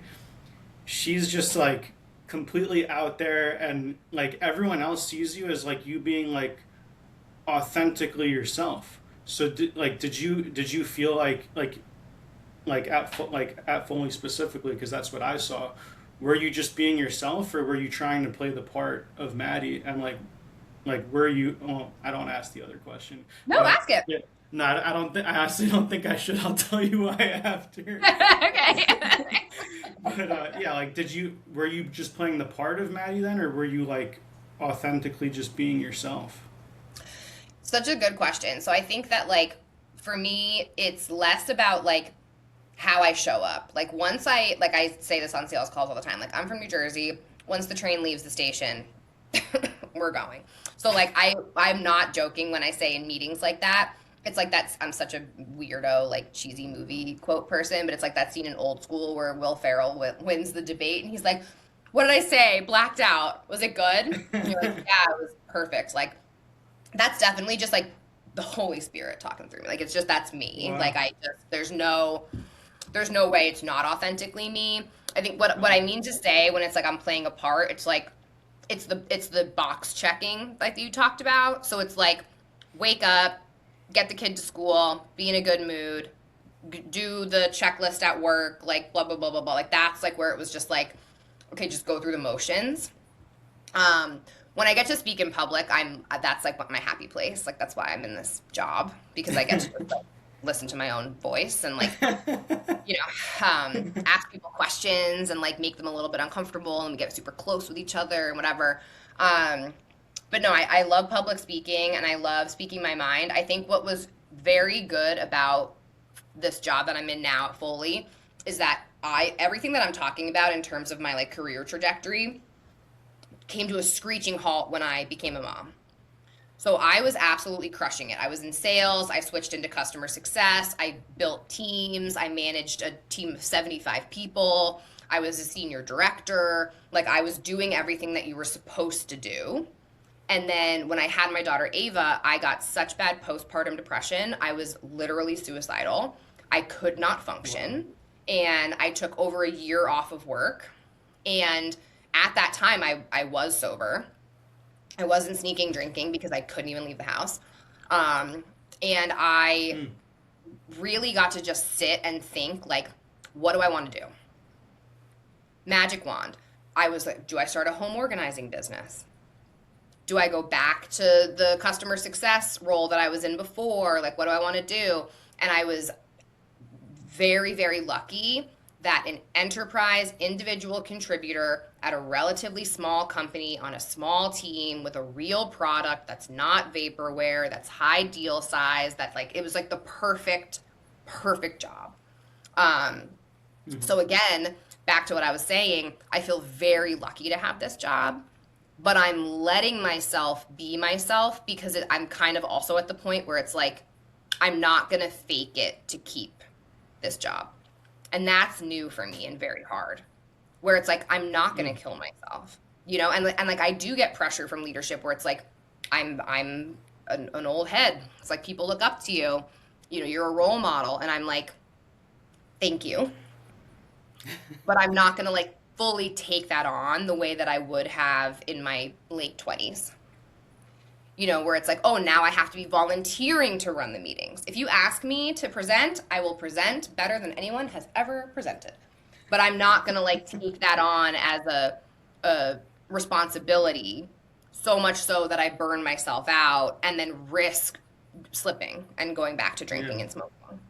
she's just like completely out there, and like everyone else sees you as like you being like authentically yourself. So did you feel like at Foley specifically, because that's what I saw, were you just being yourself, or were you trying to play the part of Maddie? And like, like were you? Well, I don't ask the other question, No, but ask it. yeah, no, I don't think I honestly don't think I should. I'll tell you why after. Okay. But yeah, like, were you just playing the part of Maddie then, or were you like authentically just being yourself? Such a good question. So I think that like for me, it's less about like how I show up. Like once I say this on sales calls all the time. Like I'm from New Jersey. Once the train leaves the station, we're going. So like I'm not joking when I say in meetings like that. It's like that's I'm such a weirdo like cheesy movie quote person, but it's like that scene in Old School where Will Ferrell wins the debate and he's like, "What did I say? Blacked out. Was it good?" And you're like, "Yeah, it was perfect." Like that's definitely just like the Holy Spirit talking through me. Like it's just that's me. Like Wow. I just there's no way it's not authentically me. I think what I mean to say when it's like I'm playing a part, it's like it's the box checking like you talked about. So it's like wake up, get the kid to school, be in a good mood, do the checklist at work, like blah blah blah blah blah. Like that's like where it was just like okay, just go through the motions. When I get to speak in public, I'm that's like what my happy place. Like that's why I'm in this job because I get to just, like, listen to my own voice and like ask people questions and like make them a little bit uncomfortable and we get super close with each other and whatever. Um, but no, I love public speaking and I love speaking my mind. I think what was very good about this job that I'm in now at Foley is that I everything that I'm talking about in terms of my like career trajectory came to a screeching halt when I became a mom. So I was absolutely crushing it. I was in sales, I switched into customer success, I built teams, I managed a team of 75 people, I was a senior director, like I was doing everything that you were supposed to do. And then when I had my daughter Ava, I got such bad postpartum depression. I was literally suicidal. I could not Wow. function. And I took over a year off of work. And at that time, I was sober. I wasn't sneaking drinking because I couldn't even leave the house. Um, and I Mm. really got to just sit and think, like, what do I want to do? Magic wand. I was like, do I start a home organizing business? Do I go back to the customer success role that I was in before? Like, what do I want to do? And I was very, very lucky that an enterprise individual contributor at a relatively small company on a small team with a real product that's not vaporware, that's high deal size, that like it was like the perfect job. Um, Hmm. so again, back to what I was saying, I feel very lucky to have this job, but I'm letting myself be myself because I'm kind of also at the point where it's like I'm not gonna fake it to keep this job. And that's new for me and very hard. Where it's like I'm not going to Mm. kill myself. And like I do get pressure from leadership where it's like I'm an old head. It's like people look up to you. You're a role model and I'm like thank you, but I'm not going to like fully take that on the way that I would have in my late 20s. Where it's like, oh, now I have to be volunteering to run the meetings. If you ask me to present, I will present better than anyone has ever presented. But I'm not gonna like take that on as a responsibility, so much so that I burn myself out and then risk slipping and going back to Yeah. drinking and smoking.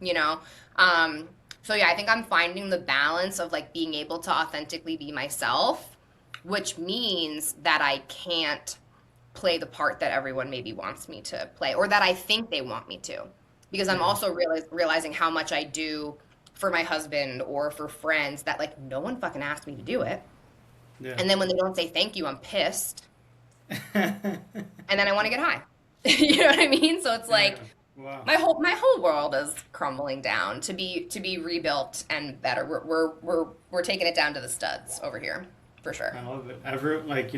Um, so yeah, I think I'm finding the balance of like being able to authentically be myself, which means that I can't play the part that everyone maybe wants me to play or that I think they want me to. Because I'm Yeah. also realizing how much I do for my husband or for friends that like no one fucking asked me to do it. Yeah. And then when they don't say thank you, I'm pissed. Yeah. And then I want to get high. You know what I mean? So it's like Wow. my whole world is crumbling down to be rebuilt and better. We're taking it down to the studs over here for sure. I love it. Ever like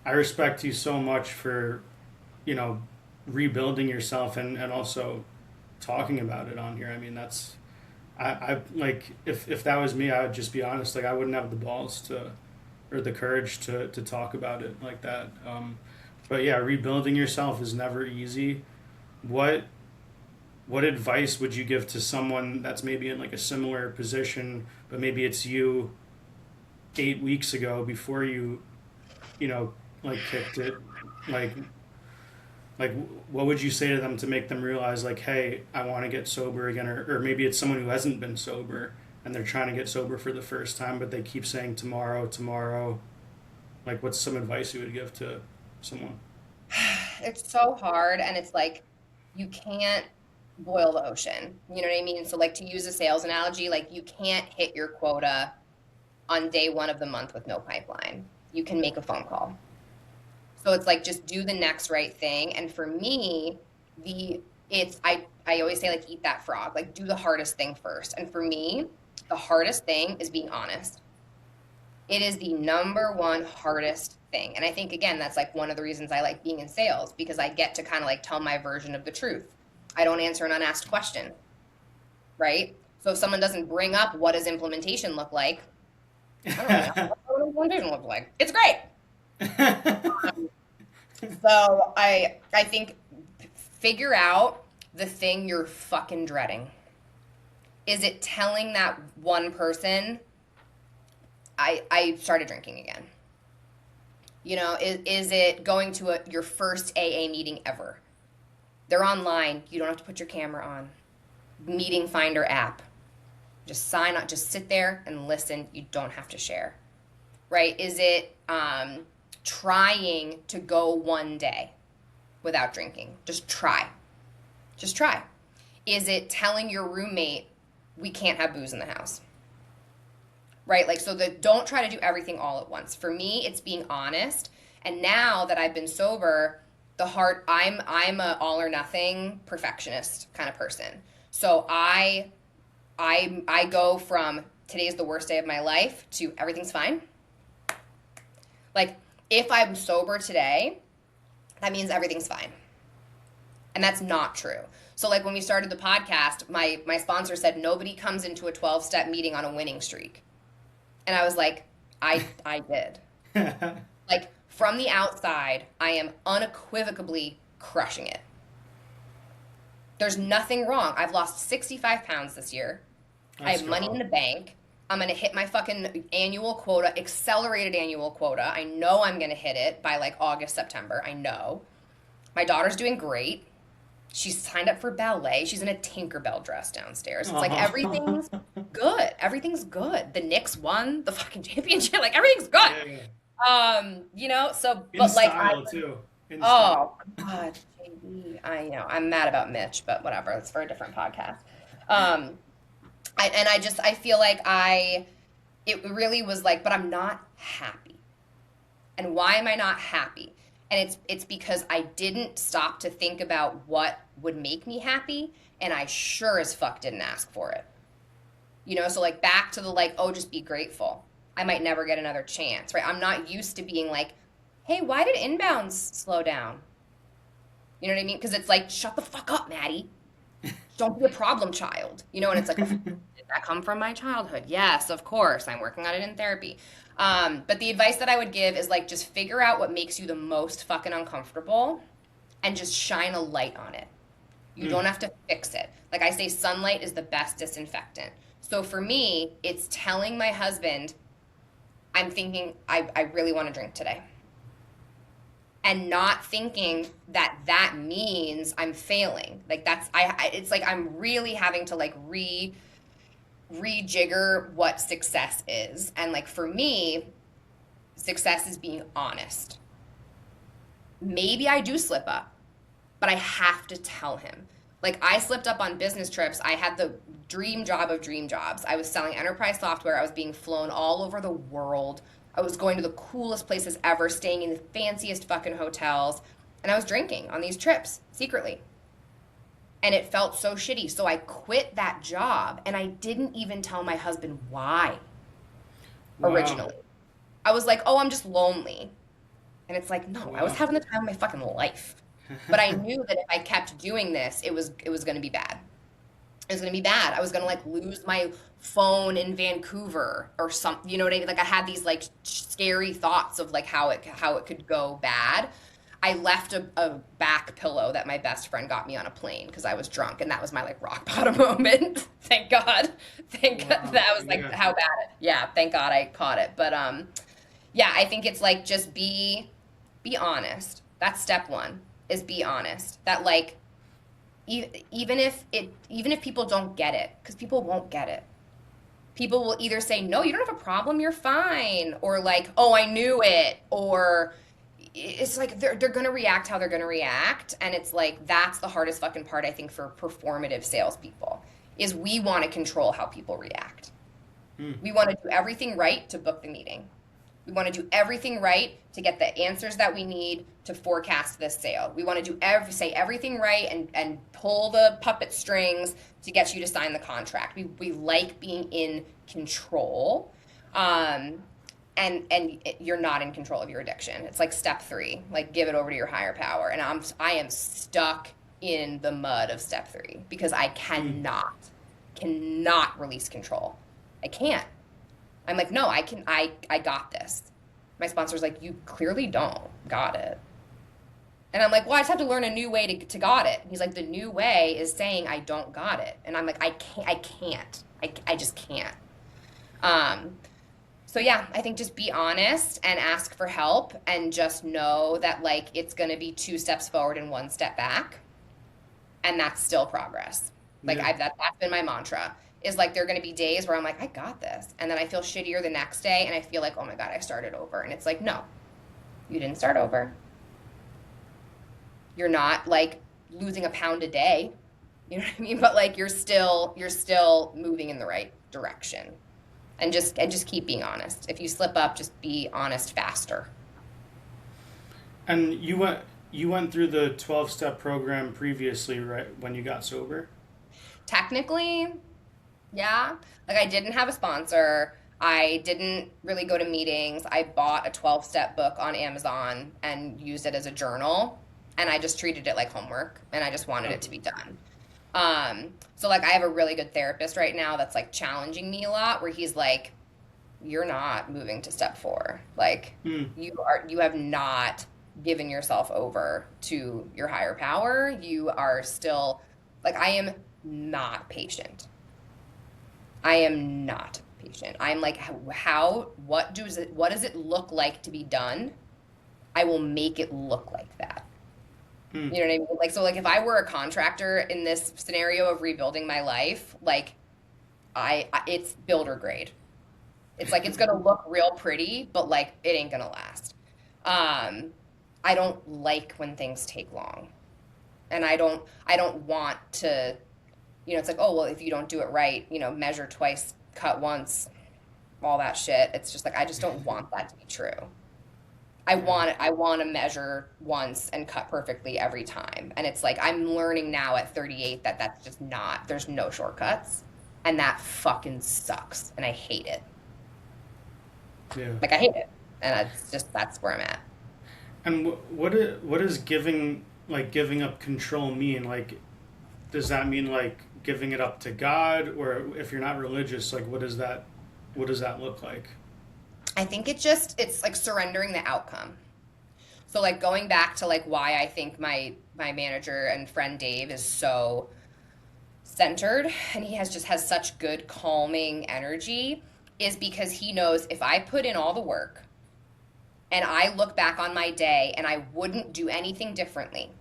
I respect you so much for you know rebuilding yourself and also talking about it on here. I mean that's I like if that was me, I would just be honest. Like I wouldn't have the balls to or the courage to talk about it like that. But yeah, rebuilding yourself is never easy. What what advice would you give to someone that's maybe in like a similar position, but maybe it's you 8 weeks ago before you know like kicked it? Like, like what would you say to them to make them realize, like, hey, I want to get sober again? Or maybe it's someone who hasn't been sober and they're trying to get sober for the first time, but they keep saying tomorrow, tomorrow. Like, what's some advice you would give to someone? It's so hard, and it's like you can't boil the ocean. You know what I mean? So like to use a sales analogy, like you can't hit your quota on day one of the month with no pipeline. You can make a phone call. So it's like just do the next right thing. And for me, the it's I always say like eat that frog, like do the hardest thing first. And for me, the hardest thing is being honest. It is the number one hardest thing. And I think again, that's like one of the reasons I like being in sales because I get to kind of like tell my version of the truth. I don't answer an unasked question, right? So if someone doesn't bring up what does implementation look like, I don't know what implementation look like. It's great. So I think figure out the thing you're fucking dreading. Is it telling that one person I started drinking again? You know, is it going to your first AA meeting ever? They're online. You don't have to put your camera on. Meeting Finder app. Just sign up. Just sit there and listen. You don't have to share. Right? Is it trying to go one day without drinking? Just try. Just try. Is it telling your roommate we can't have booze in the house? Right? Like, so don't try to do everything all at once. For me, it's being honest. And now that I've been sober, I'm a all or nothing perfectionist kind of person. So I go from today's the worst day of my life to everything's fine. Like, if I'm sober today, that means everything's fine. And that's not true. So like when we started the podcast, my sponsor said nobody comes into a 12-step meeting on a winning streak. And I was like, I did. Like from the outside, I am unequivocally crushing it. There's nothing wrong. I've lost 65 pounds this year. I Let's have money go. in the bank. I'm going to hit my fucking annual quota, accelerated annual quota. I know I'm going to hit it by like August, September. I know. My daughter's doing great. She's signed up for ballet. She's in a Tinkerbell dress downstairs. It's like Oh. everything's good. Everything's good. The Knicks won the fucking championship. Like everything's good. Yeah. You know, so In but like style too. In style. oh God, JB. I know. I'm mad about Mitch, but whatever. It's for a different podcast. Um I feel like it really was like, but I'm not happy. And why am I not happy? And it's because I didn't stop to think about what would make me happy, and I sure as fuck didn't ask for it. You know, so like back to the like, oh, just be grateful. I might never get another chance, right? I'm not used to being like, hey, why did inbounds slow down? You know what I mean? Because it's like, shut the fuck up, Maddie. Don't be a problem child. You know, and it's like, did that come from my childhood? Yes, of course. I'm working on it in therapy. But the advice that I would give is like, just figure out what makes you the most fucking uncomfortable and just shine a light on it. You don't have to fix it. Like I say, sunlight is the best disinfectant. So for me, it's telling my husband, I'm thinking, I really want to drink today. And not thinking that that means I'm failing. Like that's it's like I'm really having to like rejigger what success is. And like for me, success is being honest. Maybe I do slip up, but I have to tell him. Like I slipped up on business trips. I had the dream job of dream jobs. I was selling enterprise software. I was being flown all over the world. I was going to the coolest places ever, staying in the fanciest fucking hotels, and I was drinking on these trips secretly. And it felt so shitty. So I quit that job and I didn't even tell my husband why Wow. originally. I was like, "Oh, I'm just lonely." And it's like, "No, I was Wow. having the time of my fucking life." But I knew that if I kept doing this, it was going to be bad. It was going to be bad. I was going to like lose my phone in Vancouver or something. You know what I mean? Like I had these like scary thoughts of like how it could go bad. I left a back pillow that my best friend got me on a plane because I was drunk, and that was my like rock bottom moment. Thank God. Thank God Wow. that was like Yeah. how bad it. Yeah, thank God I caught it. But yeah, I think it's like just be honest. That's step one, is be honest. That like even if people don't get it, because people won't get it. People will either say, "No, you don't have a problem, you're fine," or like, "Oh, I knew it," or it's like they're gonna react how they're gonna react, and it's like that's the hardest fucking part I think for performative salespeople is we want to control how people react. Hmm. We want to do everything right to book the meeting. We want to do everything right to get the answers that we need to forecast this sale. We want to say everything right and pull the puppet strings to get you to sign the contract. We like being in control. You're not in control of your addiction. It's like step 3, like give it over to your higher power. And I am stuck in the mud of step 3 because I cannot release control. I can't. I'm like, no, I got this. My sponsor's like, you clearly don't got it. And I'm like, well, I just have to learn a new way to got it. And he's like, the new way is saying I don't got it. And I'm like, I just can't. So yeah, I think just be honest and ask for help and just know that like it's going to be 2 steps forward and 1 step back. And that's still progress. Like Yeah. that's been my mantra is like there are going to be days where I'm like, I got this. And then I feel shittier the next day and I feel like, oh my God, I started over. And it's like, no, you didn't start over. You're not like losing a pound a day. You know what I mean? But like you're still moving in the right direction. And just keep being honest. If you slip up, just be honest faster. And you went through the 12-step program previously, right, when you got sober? Technically, yeah. Like I didn't have a sponsor. I didn't really go to meetings. I bought a 12-step book on Amazon and used it as a journal. And I just treated it like homework and I just wanted it to be done. So like I have a really good therapist right now that's like challenging me a lot where he's like, you're not moving to step 4. Like Hmm. you have not given yourself over to your higher power. You are still like, I am not patient. I am not patient. I'm like, what does it look like to be done? I will make it look like that. Hmm. You know what I mean? Like, so like if I were a contractor in this scenario of rebuilding my life, like it's builder grade. It's like, it's going to look real pretty, but like it ain't going to last. I don't like when things take long and I don't want to, it's like, oh, well, if you don't do it right, measure twice, cut once, all that shit. It's just like, I just don't want that to be true. I want to measure once and cut perfectly every time. And it's like I'm learning now at 38 that that's just not, there's no shortcuts. And that fucking sucks. And I hate it. Yeah. Like I hate it. And that's where I'm at. And what is giving up control mean? Like, does that mean like giving it up to God, or if you're not religious, like what does that look like? I think it's like surrendering the outcome. So like going back to like why I think my manager and friend Dave is so centered and he has such good calming energy is because he knows if I put in all the work and I look back on my day and I wouldn't do anything differently,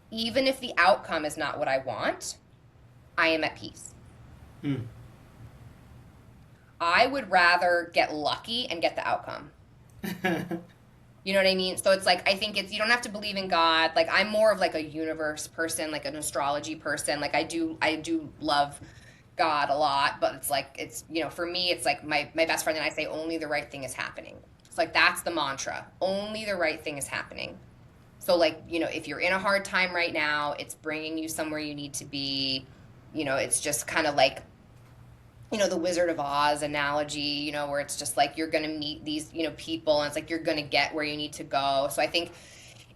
even if the outcome is not what I want, I am at peace. Hmm. I would rather get lucky and get the outcome. You know what I mean? So it's like I think you don't have to believe in God. Like I'm more of like a universe person, like an astrology person. Like I do love God a lot, but it's for me it's like my best friend and I say only the right thing is happening. It's like that's the mantra. Only the right thing is happening. So like, if you're in a hard time right now, it's bringing you somewhere you need to be. It's just kind of like the Wizard of Oz analogy, where it's just like you're going to meet these, people and it's like you're going to get where you need to go. So I think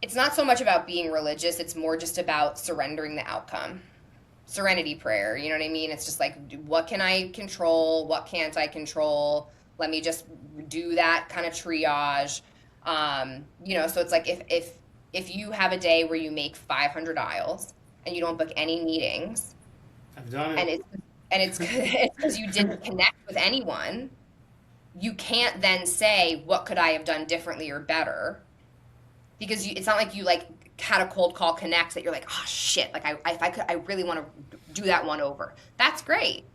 it's not so much about being religious, it's more just about surrendering the outcome. Serenity prayer, you know what I mean? It's just like, what can I control? What can't I control? Let me just do that kind of triage. So it's like if you have a day where you make 500 dials and you don't book any meetings, I've done and it. it's because you didn't connect with anyone, you can't then say what could I have done differently or better. because it's not like you like had a cold call connect that you're like, oh shit, like if I could, I really want to do that one over. That's great.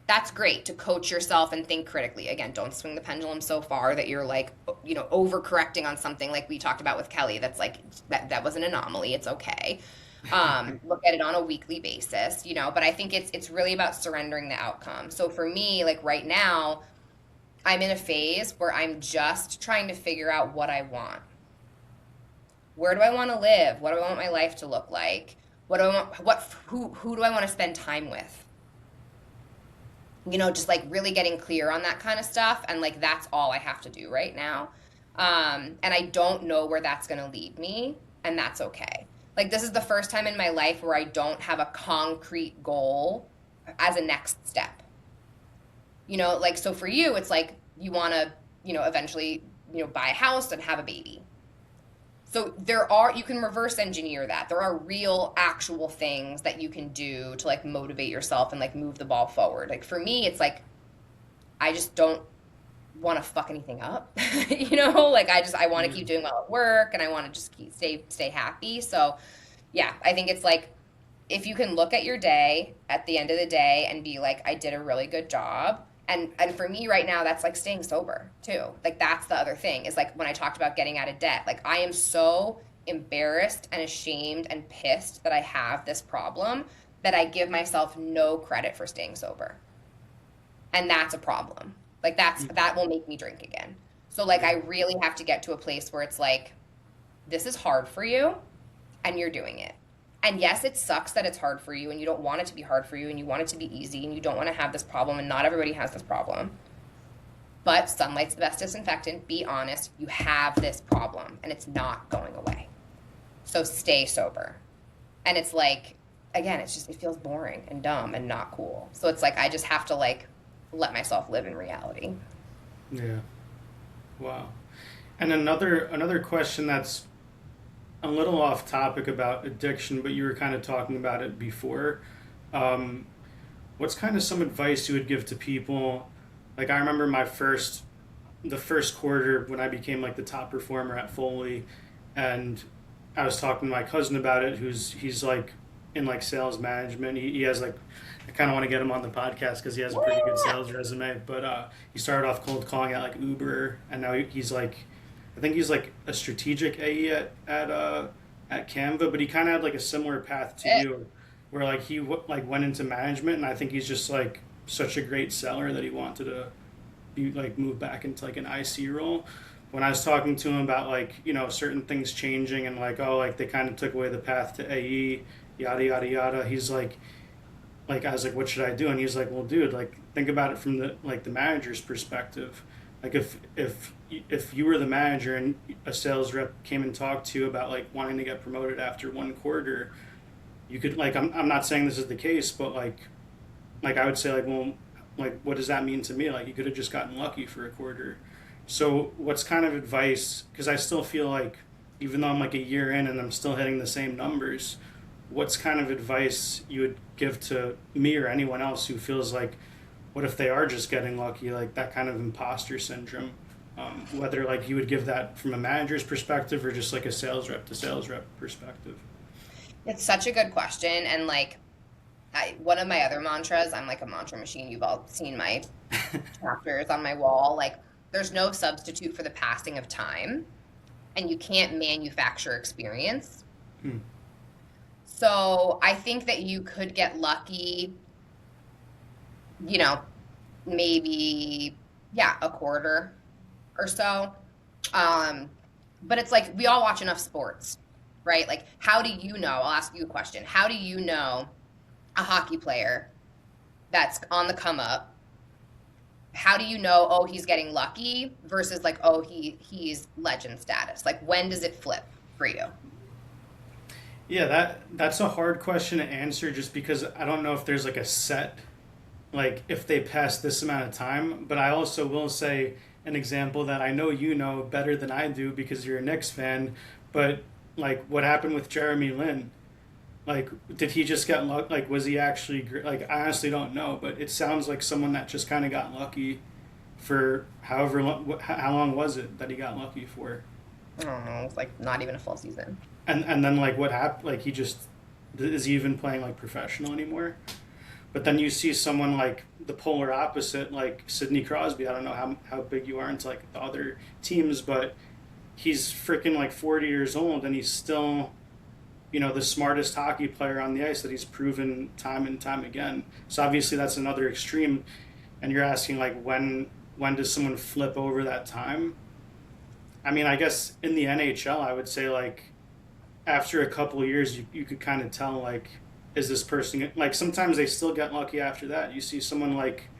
That's great to coach yourself and think critically. Again, don't swing the pendulum so far that you're like, overcorrecting on something like we talked about with Kelly. That's like that was an anomaly. It's okay. Look at it on a weekly basis, but I think it's really about surrendering the outcome. So for me, like right now, I'm in a phase where I'm just trying to figure out what I want. Where do I want to live? What do I want my life to look like? What do I want who do I want to spend time with? Just like really getting clear on that kind of stuff. And like, that's all I have to do right now. And I don't know where that's going to lead me. And that's okay. Like, this is the first time in my life where I don't have a concrete goal as a next step. Like, so for you, it's like you want to, eventually, buy a house and have a baby. So you can reverse engineer that. There are real, actual things that you can do to like motivate yourself and like move the ball forward. Like for me, it's like, I just don't want to fuck anything up. Like I want to keep doing well at work and I want to just stay happy. So yeah, I think it's like, if you can look at your day at the end of the day and be like, I did a really good job. And for me right now, that's like staying sober too. Like that's the other thing is like when I talked about getting out of debt, like I am so embarrassed and ashamed and pissed that I have this problem that I give myself no credit for staying sober. And that's a problem. Like that will make me drink again. So like I really have to get to a place where it's like, this is hard for you and you're doing it. And yes, it sucks that it's hard for you and you don't want it to be hard for you and you want it to be easy and you don't want to have this problem and not everybody has this problem. But sunlight's the best disinfectant. Be honest, you have this problem and it's not going away. So stay sober. And it's like, again, it feels boring and dumb and not cool. So it's like I just have to like let myself live in reality. Yeah. Wow. And another question that's a little off topic about addiction, but you were kind of talking about it before. What's kind of some advice you would give to people? Like I remember the first quarter when I became like the top performer at Foley, and I was talking to my cousin about it. He's like in like sales management. He has like, I kind of want to get him on the podcast because he has a pretty good sales resume. But he started off cold calling at like Uber, and now he's like, I think he's like a strategic AE at Canva, but he kind of had like a similar path to you, where like he like went into management, and I think he's just like such a great seller that he wanted to be like move back into like an IC role. When I was talking to him about like certain things changing and like like they kind of took away the path to AE, yada yada yada. He's like I was like, what should I do? And he's like, well, dude, like think about it from the manager's perspective. Like if you were the manager and a sales rep came and talked to you about like wanting to get promoted after one quarter, you could like I'm not saying this is the case, but like I would say like, well, like what does that mean to me? Like you could have just gotten lucky for a quarter. So what's kind of advice, because I still feel like even though I'm like a year in and I'm still hitting the same numbers, what's kind of advice you would give to me or anyone else who feels like, what if they are just getting lucky, like that kind of imposter syndrome? Whether like you would give that from a manager's perspective or just like a sales rep to sales rep perspective. It's such a good question. And like, one of my other mantras, I'm like a mantra machine. You've all seen my chapters on my wall. Like, there's no substitute for the passing of time, and you can't manufacture experience. So I think that you could get lucky, maybe, yeah, a quarter or so. But it's like we all watch enough sports, right? Like, how do you know? I'll ask you a question. How do you know a hockey player that's on the come up? How do you know, oh, he's getting lucky versus like, oh, he's legend status? Like, when does it flip for you? Yeah, that's a hard question to answer just because I don't know if there's like a set, like if they pass this amount of time. But I also will say an example that I know you know better than I do because you're a Knicks fan. But like what happened with Jeremy Lin? Like, did he just get lucky? Like, was he actually like? I honestly don't know, but it sounds like someone that just kind of got lucky for however long. How long was it that he got lucky for? I don't know, it's like not even a full season. And then like what happened? Like he just is he even playing like professional anymore? But then you see someone like the polar opposite, like Sidney Crosby. I don't know how big you are into like the other teams, but he's freaking like 40 years old and he's still, the smartest hockey player on the ice that he's proven time and time again. So obviously that's another extreme. And you're asking like when does someone flip over that time? I mean, I guess in the NHL, I would say like after a couple of years, you could kind of tell like, is this person like sometimes they still get lucky after that. You see someone like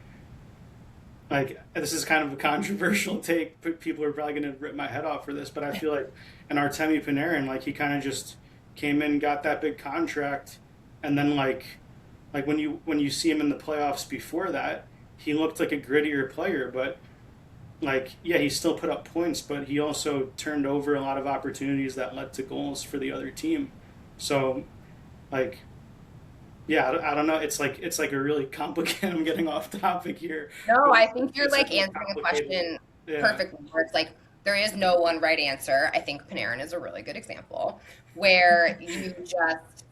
this is kind of a controversial take. People are probably going to rip my head off for this, but I feel like an Artemi Panarin, like he kind of just came in, got that big contract, and then like when you see him in the playoffs before that, he looked like a grittier player, but like yeah, he still put up points, but he also turned over a lot of opportunities that led to goals for the other team. So like yeah, I don't know. It's like a really complicated. I'm getting off topic here, No, but I think you're it's like like a answering a complicated. question Yeah, perfectly, where it's like there is no one right answer. I think Panarin is a really good example where you just,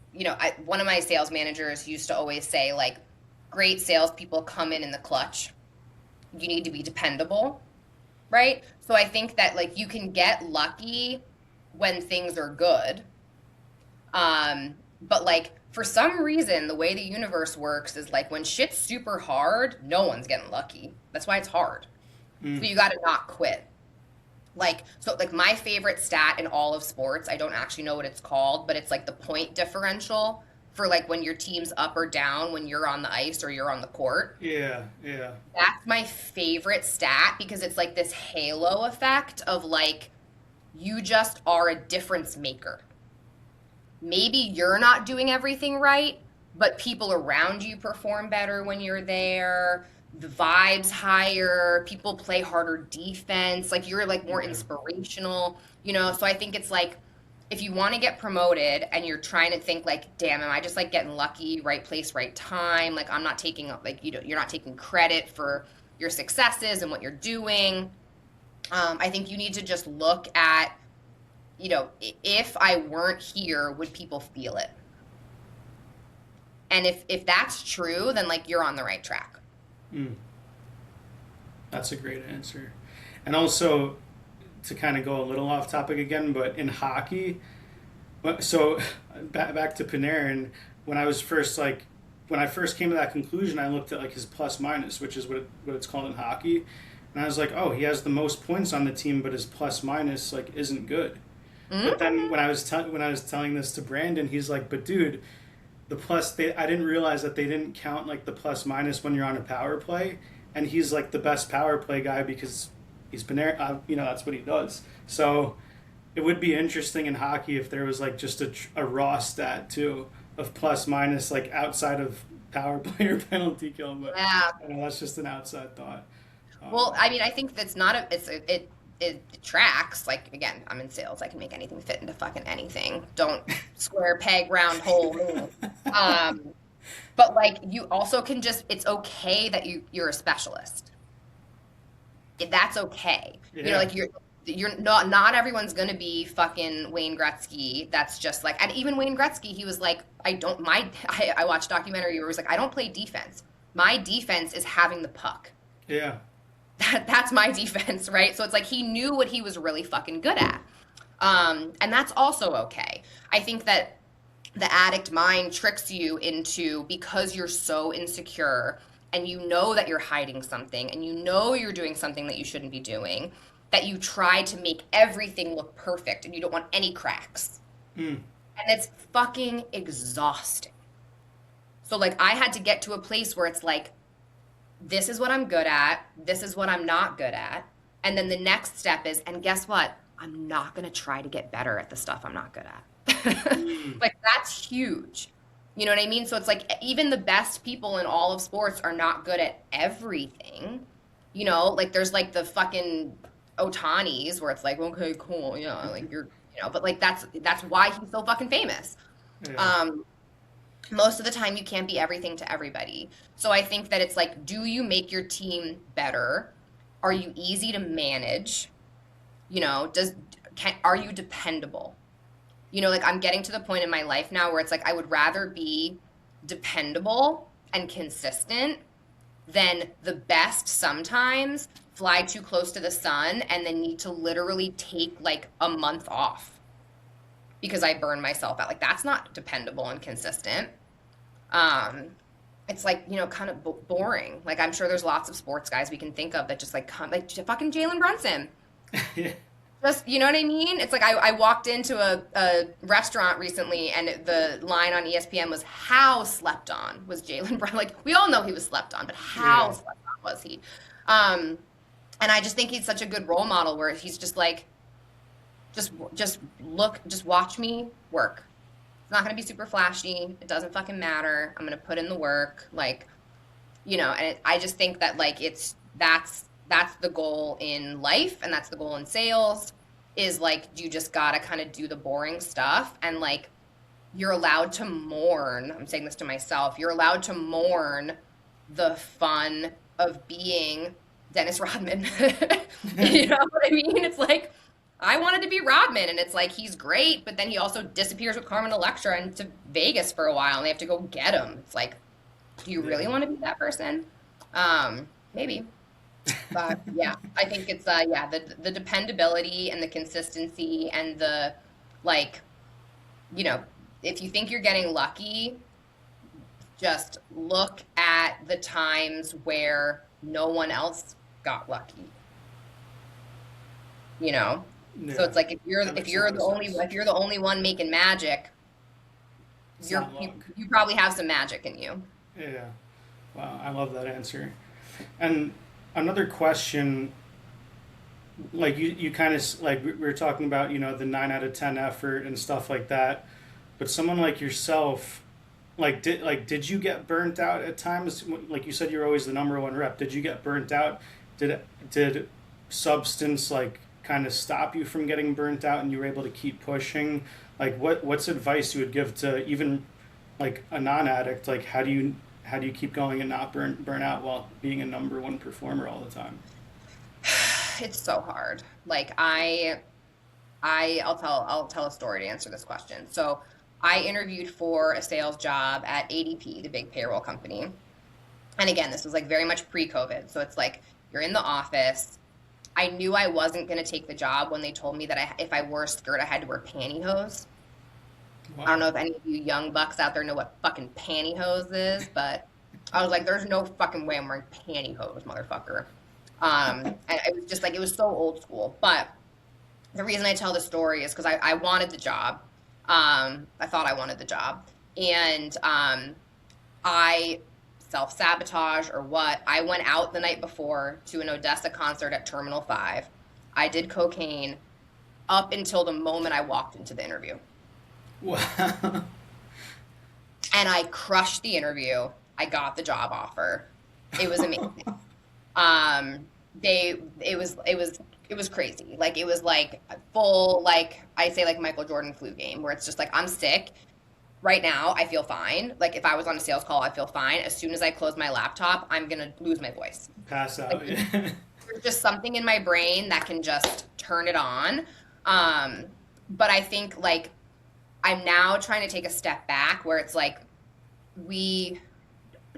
one of my sales managers used to always say, like, great salespeople come in the clutch. You need to be dependable, right? So I think that like you can get lucky when things are good. But like for some reason, the way the universe works is like when shit's super hard, no one's getting lucky. That's why it's hard. So mm, you got to not quit. Like, so like my favorite stat in all of sports, I don't actually know what it's called, but it's like the point differential for like when your team's up or down when you're on the ice or you're on the court. yeah, yeah, That's my favorite stat because it's like this halo effect of like you just are a difference maker. Maybe you're not doing everything right, but people around you perform better when you're there. The vibe's higher, people play harder defense, like you're like more yeah, inspirational. So I think it's like if you want to get promoted and you're trying to think like, damn, am I just like getting lucky, right place, right time? Like I'm not taking like you're not taking credit for your successes and what you're doing. I think you need to just look at, if I weren't here, would people feel it? And if that's true, then like you're on the right track. mm, that's a great answer. And also to kind of go a little off topic again, but in hockey, so back to Panarin, when I was first like when I first came to that conclusion, I looked at like his plus minus, which is what it's called in hockey, and I was like, oh, he has the most points on the team, but his plus minus like isn't good. But then Hmm. when I was telling this to Brandon, he's like, "But dude, I didn't realize that they didn't count like the plus minus when you're on a power play, and he's like the best power play guy because he's been there. That's what he does. So it would be interesting in hockey if there was like just a raw stat too of plus minus like outside of power play or penalty kill. But Yeah. that's just an outside thought. Well, Um, I mean, I think that's not a, it's a, it tracks. Like again, I'm in sales. I can make anything fit into fucking anything. Don't square peg round hole me. Um, but like you also can just it's okay that you're a specialist. That's okay. yeah, Like you're not everyone's gonna be fucking Wayne Gretzky. That's just like, and even Wayne Gretzky, he was like, I don't my I watched a documentary where he was like, I don't play defense. My defense is having the puck. yeah, That's my defense, right? So it's like he knew what he was really fucking good at. And that's also okay. I think that the addict mind tricks you into because you're so insecure and you know that you're hiding something and you know you're doing something that you shouldn't be doing, that you try to make everything look perfect and you don't want any cracks. mm, And it's fucking exhausting. So, like, I had to get to a place where it's like, this is what I'm good at, this is what I'm not good at. And then the next step is, and guess what? I'm not going to try to get better at the stuff I'm not good at. mm, Like, that's huge. You know what I mean? So it's like even the best people in all of sports are not good at everything. Like there's like the fucking Otanis where it's like, okay, cool, yeah, like but like that's why he's so fucking famous. yeah, Um, most of the time you can't be everything to everybody. So I think that it's like, do you make your team better? Are you easy to manage? Does are you dependable? Like I'm getting to the point in my life now where it's like I would rather be dependable and consistent than the best sometimes fly too close to the sun and then need to literally take like a month off because I burn myself out. Like that's not dependable and consistent. Um, it's like, kind of boring. Like I'm sure there's lots of sports guys we can think of that just like come like fucking Jalen Brunson. Yeah. Just, you know what I mean? It's like I walked into a restaurant recently and the line on ESPN was how slept on was Jalen Brown. Like we all know he was slept on, but how Yeah. slept on was he? Um, and I just think he's such a good role model where he's just like, just look, just watch me work. It's not gonna be super flashy. It doesn't fucking matter. I'm gonna put in the work. Like, I just think that like that's the goal in life and that's the goal in sales is like you just gotta kind of do the boring stuff and like you're allowed to mourn. I'm saying this to myself. You're allowed to mourn the fun of being Dennis Rodman. You know what I mean? It's like I wanted to be Rodman and it's like he's great, but then he also disappears with Carmen Electra into Vegas for a while and they have to go get him. It's like, do you really Yeah. want to be that person? Maybe. But yeah, I think it's yeah, the dependability and the consistency and the like, you know, if you think you're getting lucky, just look at the times where no one else got lucky, you know? So Yeah. it's like if you're That if makes a you're lot the of only sense. if you're the only one making magic, It's you're not you, luck. you probably have some magic in you. Yeah. Wow, I love that answer. And another question, like you kind of like we were talking about, the 9 out of 10 effort and stuff like that. But someone like yourself, did you get burnt out at times? Like you said, you're always the number one rep. Did you get burnt out? Did substance like kind of stop you from getting burnt out, and you were able to keep pushing? Like what's advice you would give to even like a non-addict? Like how do you keep going and not burn out while being a number one performer all the time? It's so hard. Like I'll tell a story to answer this question. So I interviewed for a sales job at ADP, the big payroll company. And again, this was like very much pre-COVID. So it's like you're in the office. I knew I wasn't going to take the job when they told me that if I wore a skirt, I had to wear pantyhose. I don't Wow. know if any of you young bucks out there know what fucking pantyhose is, but I was like, there's no fucking way I'm wearing pantyhose, motherfucker. And it was just like, it was so old school. But the reason I tell the story is because I wanted the job. I thought I wanted the job. And I self sabotage or what. I went out the night before to an Odessa concert at Terminal 5. I did cocaine up until the moment I walked into the interview. Wow. And I crushed the interview. I got the job offer. It was amazing. Um, it was crazy. Like it was like full like I say like Michael Jordan flu game where it's just like I'm sick. Right now, I feel fine. Like if I was on a sales call, I feel fine. As soon as I close my laptop, I'm gonna lose my voice. Pass Like out. Yeah. there's just something in my brain that can just turn it on. Um, but I think like I'm now trying to take a step back where it's like we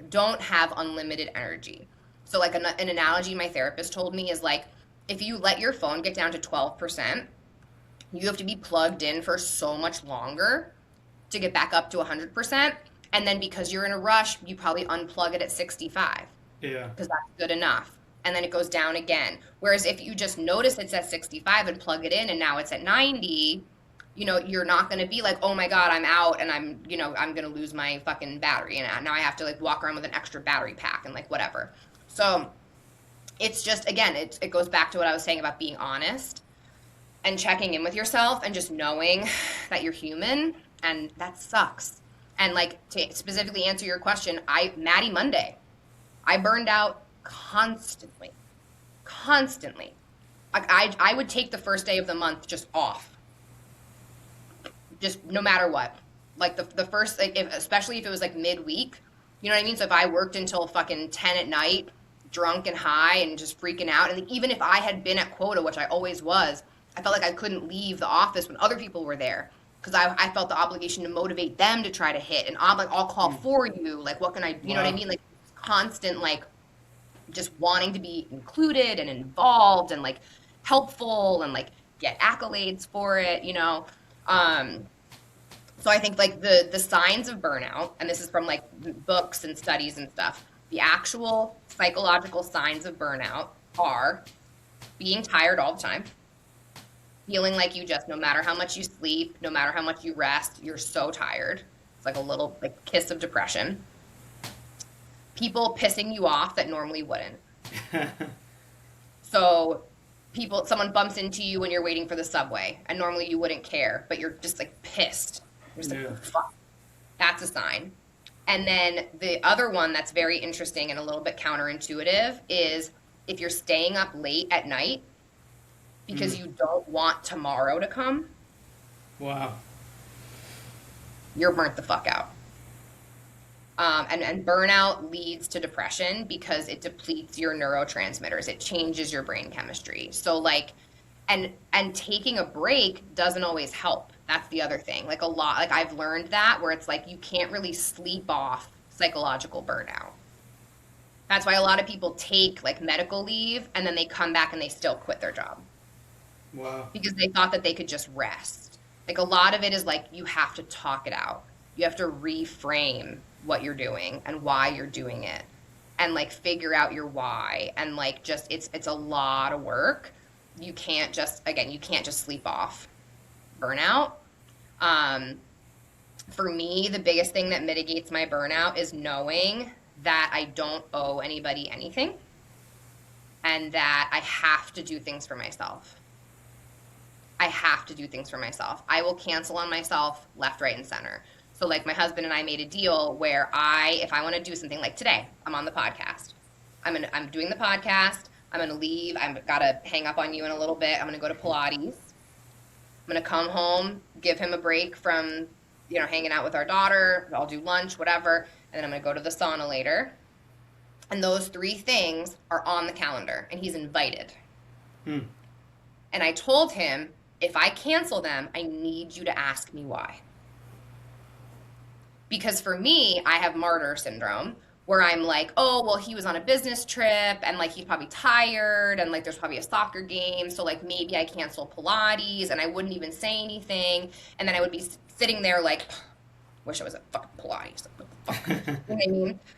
don't have unlimited energy. So like an analogy my therapist told me is like if you let your phone get down to 12%, you have to be plugged in for so much longer to get back up to 100%. And then because you're in a rush, you probably unplug it at 65 Yeah. because that's good enough. And then it goes down again. Whereas if you just notice it's at 65 and plug it in and now it's at 90, you're not going to be like, oh my God, I'm out and I'm going to lose my fucking battery. And now I have to like walk around with an extra battery pack and like whatever. So it's just, again, it goes back to what I was saying about being honest and checking in with yourself and just knowing that you're human and that sucks. And like to specifically answer your question, Maddie Monday, I burned out constantly, constantly. Like I would take the first day of the month just off, just no matter what. Like the first, like especially if it was like midweek, you know what I mean? So if I worked until fucking 10 at night, drunk and high and just freaking out, and even if I had been at quota, which I always was, I felt like I couldn't leave the office when other people were there because I felt the obligation to motivate them to try to hit. And I'm like, I'll call Hmm. for you. Like, what can I, you know what I Wow. mean? Like, constant, like, just wanting to be included and involved and like helpful and like get accolades for it, you know? Um, so I think like the signs of burnout, and this is from like books and studies and stuff, the actual psychological signs of burnout are being tired all the time, feeling like you just, no matter how much you sleep, no matter how much you rest, you're so tired. It's like a little like kiss of depression. People pissing you off that normally wouldn't. So someone bumps into you when you're waiting for the subway, and normally you wouldn't care, but you're just like pissed. You're just like, Yeah. fuck. That's a sign. And then the other one that's very interesting and a little bit counterintuitive is if you're staying up late at night because Mm. you don't want tomorrow to come, Wow. you're burnt the fuck out. And burnout leads to depression because it depletes your neurotransmitters. It changes your brain chemistry. So like, and taking a break doesn't always help. That's the other thing. Like a lot, like I've learned that where it's like you can't really sleep off psychological burnout. That's why a lot of people take like medical leave and then they come back and they still quit their job Wow. because they thought that they could just rest. Like a lot of it is like you have to talk it out. You have to reframe what you're doing and why you're doing it and like figure out your why and like just it's a lot of work. You can't just again, you can't just sleep off burnout. Um for me, the biggest thing that mitigates my burnout is knowing that I don't owe anybody anything and that I have to do things for myself. I have to do things for myself. I will cancel on myself left, right, and center. So like my husband and I made a deal where if I want to do something like today, I'm on the podcast. I'm doing the podcast. I'm gonna leave. I've gotta hang up on you in a little bit. I'm gonna go to Pilates. I'm gonna come home, give him a break from, hanging out with our daughter. I'll do lunch, whatever, and then I'm gonna go to the sauna later. And those three things are on the calendar, and he's invited. Hmm. And I told him, if I cancel them, I need you to ask me why. Because for me, I have martyr syndrome where I'm like, oh, well, he was on a business trip and like he's probably tired and like there's probably a soccer game. So like maybe I cancel Pilates and I wouldn't even say anything. And then I would be sitting there like, wish I was at fucking Pilates. Like, what the fuck? You know what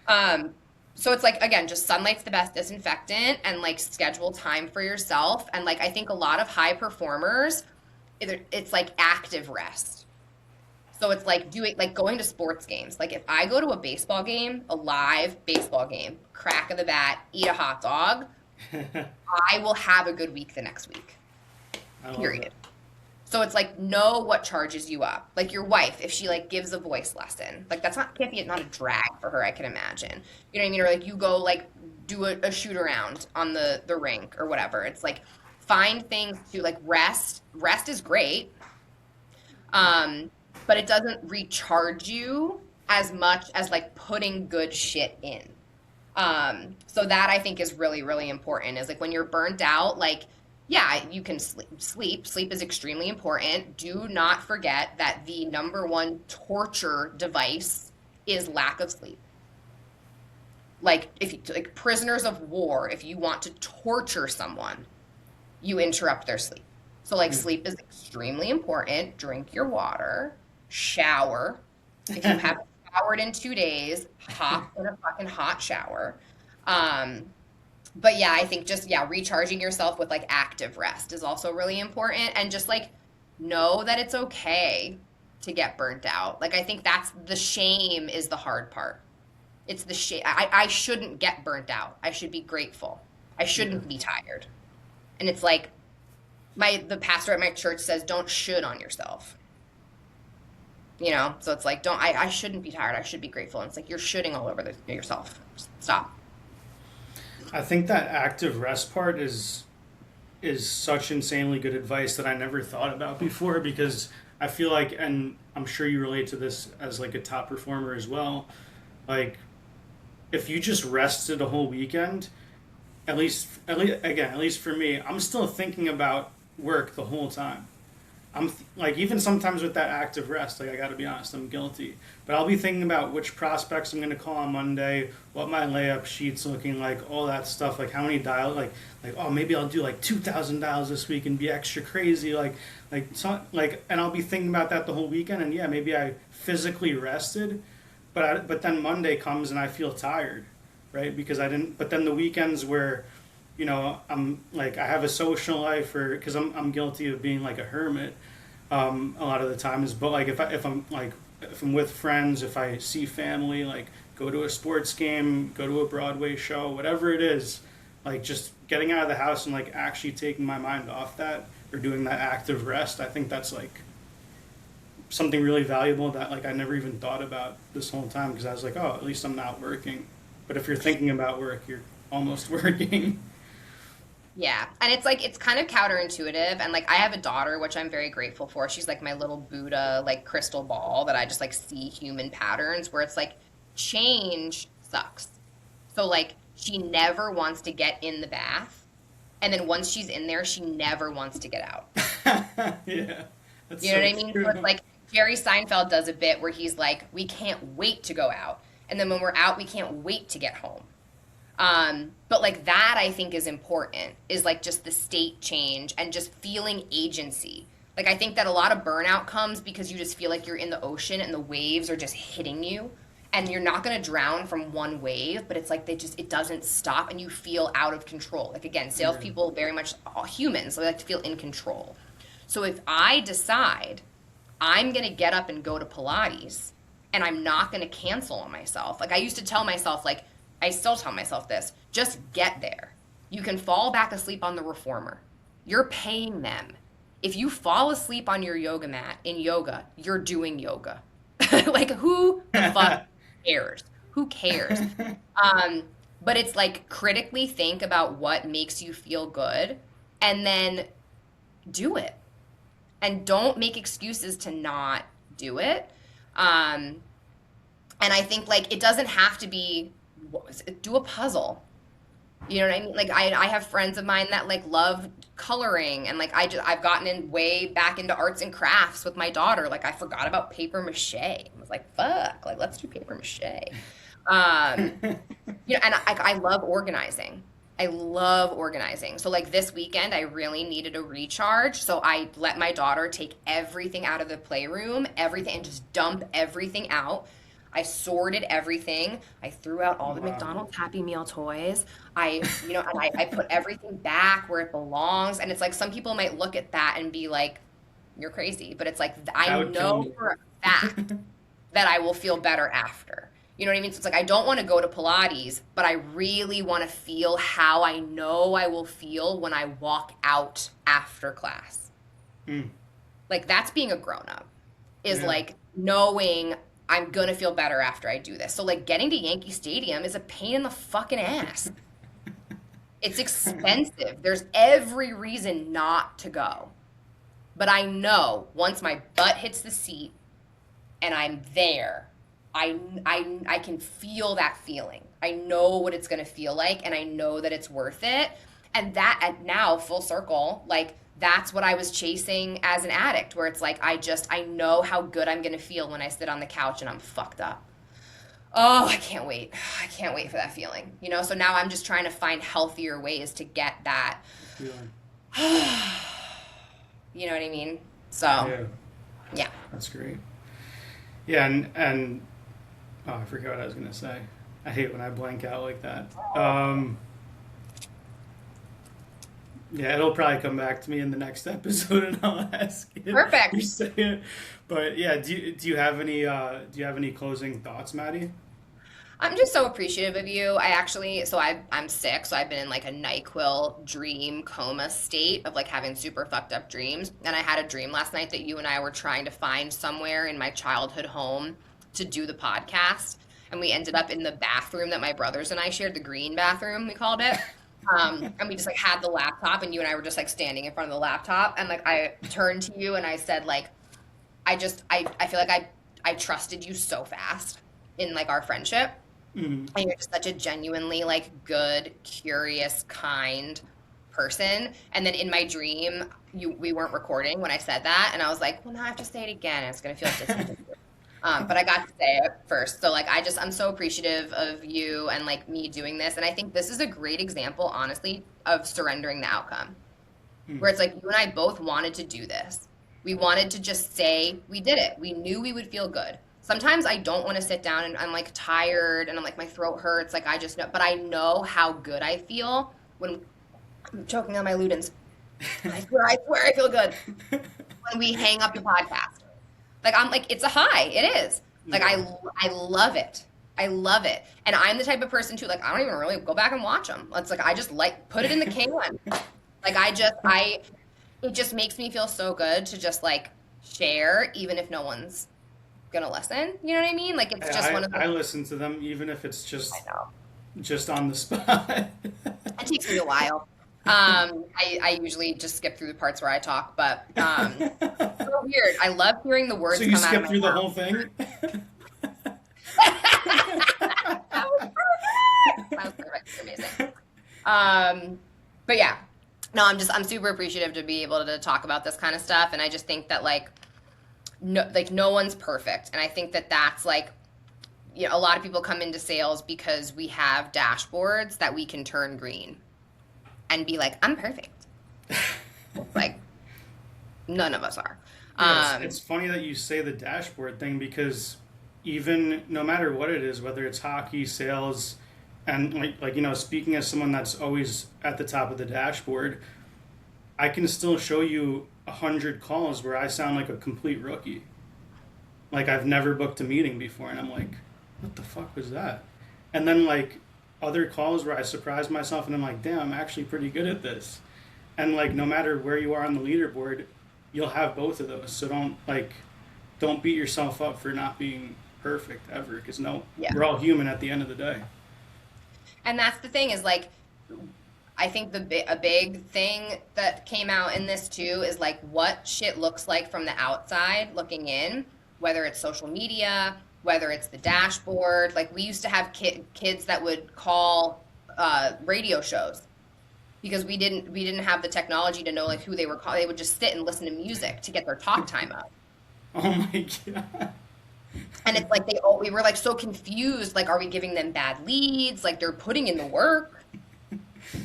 I mean? So it's like, again, just sunlight's the best disinfectant and like schedule time for yourself. And like, I think a lot of high performers, it's like active rest. So it's like going to sports games. Like if I go to a baseball game, a live baseball game, crack of the bat, eat a hot dog, I will have a good week the next week. Period. So it's like know what charges you up. Like your wife, if she like gives a voice lesson, like can't be not a drag for her, I can imagine. You know what I mean? Or like you go like do a shoot around on the rink or whatever. It's like find things to like rest. Rest is great. But it doesn't recharge you as much as like putting good shit in. So that I think is really, really important is like when you're burnt out, like, yeah, you can sleep. Sleep is extremely important. Do not forget that the number one torture device is lack of sleep. Like like prisoners of war, if you want to torture someone, you interrupt their sleep. So like sleep is extremely important. Drink your water. Shower. If you haven't showered in 2 days, hop in a fucking hot shower. But yeah, I think just recharging yourself with like active rest is also really important, and just like know that it's okay to get burnt out. Like I think that's the shame is the hard part. It's the shame. I shouldn't get burnt out. I should be grateful. I shouldn't be tired. And it's like the pastor at my church says, don't should on yourself. So it's like, I shouldn't be tired. I should be grateful. And it's like, you're shooting all over yourself. Just stop. I think that active rest part is such insanely good advice that I never thought about before, because I feel like, and I'm sure you relate to this as like a top performer as well, like if you just rested a whole weekend, at least for me, I'm still thinking about work the whole time. Like, even sometimes with that active rest, like, I got to be honest, I'm guilty. But I'll be thinking about which prospects I'm going to call on Monday, what my layup sheet's looking like, all that stuff. Like, how many dials, like, oh, maybe I'll do like 2,000 dials this week and be extra crazy. And I'll be thinking about that the whole weekend. And yeah, maybe I physically rested, but then Monday comes and I feel tired, right? Because I didn't. But then the weekends where, I'm like, I have a social life, or because I'm guilty of being like a hermit, a lot of the times. But like, if I'm with friends, if I see family, like, go to a sports game, go to a Broadway show, whatever it is, like, just getting out of the house and like actually taking my mind off that, or doing that active rest, I think that's like something really valuable that, like, I never even thought about this whole time, because I was like, oh, at least I'm not working. But if you're thinking about work, you're almost working. Yeah. And it's like, it's kind of counterintuitive. And like, I have a daughter, which I'm very grateful for. She's like my little Buddha, like crystal ball that I just like see human patterns where it's like change sucks. So like, she never wants to get in the bath. And then once she's in there, she never wants to get out. Yeah, that's You know what so I mean? So it's true. like Jerry Seinfeld does a bit where he's like, we can't wait to go out. And then when we're out, we can't wait to get home. But like that I think is important, is like just the state change and just feeling agency. Like I think that a lot of burnout comes because you just feel like you're in the ocean and the waves are just hitting you and you're not going to drown from one wave, but it's like it doesn't stop and you feel out of control. Like again, Yeah. salespeople very much all humans, so they like to feel in control. So if I decide I'm going to get up and go to Pilates and I'm not going to cancel on myself. Like I used to tell myself, like, I still tell myself this, just get there. You can fall back asleep on the reformer. You're paying them. If you fall asleep on your yoga mat in yoga, you're doing yoga. Like who the fuck cares? Who cares? Um, but it's like critically think about what makes you feel good and then do it. And don't make excuses to not do it. Um, and I think like it doesn't have to be do a puzzle. You know what I mean? Like I have friends of mine that like love coloring and like I've gotten in way back into arts and crafts with my daughter. Like I forgot about paper mache. I was like, fuck, like let's do paper mache. Um, and I love organizing. I love organizing. So like this weekend, I really needed a recharge. So I let my daughter take everything out of the playroom, everything, and just dump everything out. I sorted everything. I threw out all the Wow. McDonald's Happy Meal toys. And I put everything back where it belongs. And it's like some people might look at that and be like, you're crazy. But it's like, I That would kill know me. for a fact that I will feel better after. You know what I mean? So it's like I don't want to go to Pilates, but I really want to feel how I know I will feel when I walk out after class. Mm, Like that's being a grown up, is yeah. like knowing I'm gonna feel better after I do this. So like getting to Yankee Stadium is a pain in the fucking ass. It's expensive. There's every reason not to go. But I know once my butt hits the seat and I'm there, I can feel that feeling. I know what it's going to feel like and I know that it's worth it. And that and now full circle, like that's what I was chasing as an addict, where it's like I know how good I'm going to feel when I sit on the couch and I'm fucked up. Oh, I can't wait. I can't wait for that feeling. So now I'm just trying to find healthier ways to get that. Feeling. You know what I mean? So, Yeah, yeah. that's great. Yeah, and oh, I forgot what I was gonna say. I hate when I blank out like that. Yeah, it'll probably come back to me in the next episode, and I'll ask it. You Perfect. say it, but yeah, do you have any closing thoughts, Maddie? I'm just so appreciative of you. I'm sick, so I've been in like a NyQuil dream coma state of like having super fucked up dreams. And I had a dream last night that you and I were trying to find somewhere in my childhood home to do the podcast. And we ended up in the bathroom that my brothers and I shared, the green bathroom, we called it. And we just like had the laptop and you and I were just like standing in front of the laptop. And like I turned to you and I said, like, I feel like I trusted you so fast in like our friendship. Mm, And you're just such a genuinely like good, curious, kind person. And then in my dream, we weren't recording when I said that. And I was like, well, now I have to say it again. And it's going to feel distant. But I got to say it first. So like, I'm so appreciative of you and like me doing this. And I think this is a great example, honestly, of surrendering the outcome, where it's like you and I both wanted to do this. We wanted to just say we did it. We knew we would feel good. Sometimes I don't want to sit down and I'm like tired and I'm like, my throat hurts. Like I just know, but I know how good I feel when I'm choking on my Ludens. I swear I feel good when we hang up the podcast. Like I'm like, it's a high. It is. Like I love it. I love it. And I'm the type of person too, like I don't even really go back and watch them. It's like I just like put it in the can. Like it just makes me feel so good to just like share, even if no one's gonna listen. You know what I mean? Like it's just one of those. I listen to them even if it's I know. just on the spot. It takes me a while. I usually just skip through the parts where I talk, but it's so weird. I love hearing the words So you come out of skip my through the mouth. whole thing? That was perfect. That was perfect. Amazing. But yeah, no, I'm super appreciative to be able to talk about this kind of stuff, and I just think that like no one's perfect, and I think that that's like, you know, a lot of people come into sales because we have dashboards that we can turn green and be like, I'm perfect. Like none of us are. Yeah, it's funny that you say the dashboard thing because even no matter what it is, whether it's hockey, sales, and like you know, speaking as someone that's always at the top of the dashboard, I can still show you 100 calls where I sound like a complete rookie. Like I've never booked a meeting before, and I'm like, what the fuck was that? And then like other calls where I surprise myself, and I'm like, damn, I'm actually pretty good at this. And like no matter where you are on the leaderboard, you'll have both of those. So don't beat yourself up for not being perfect ever, because Yeah. we're all human at the end of the day. And that's the thing is like, I think a big thing that came out in this too is like what shit looks like from the outside looking in, whether it's social media, whether it's the dashboard. Like we used to have kids that would call radio shows because we didn't have the technology to know like who they were calling. They would just sit and listen to music to get their talk time up. Oh my god. And it's like we were like so confused. Like, are we giving them bad leads? Like they're putting in the work,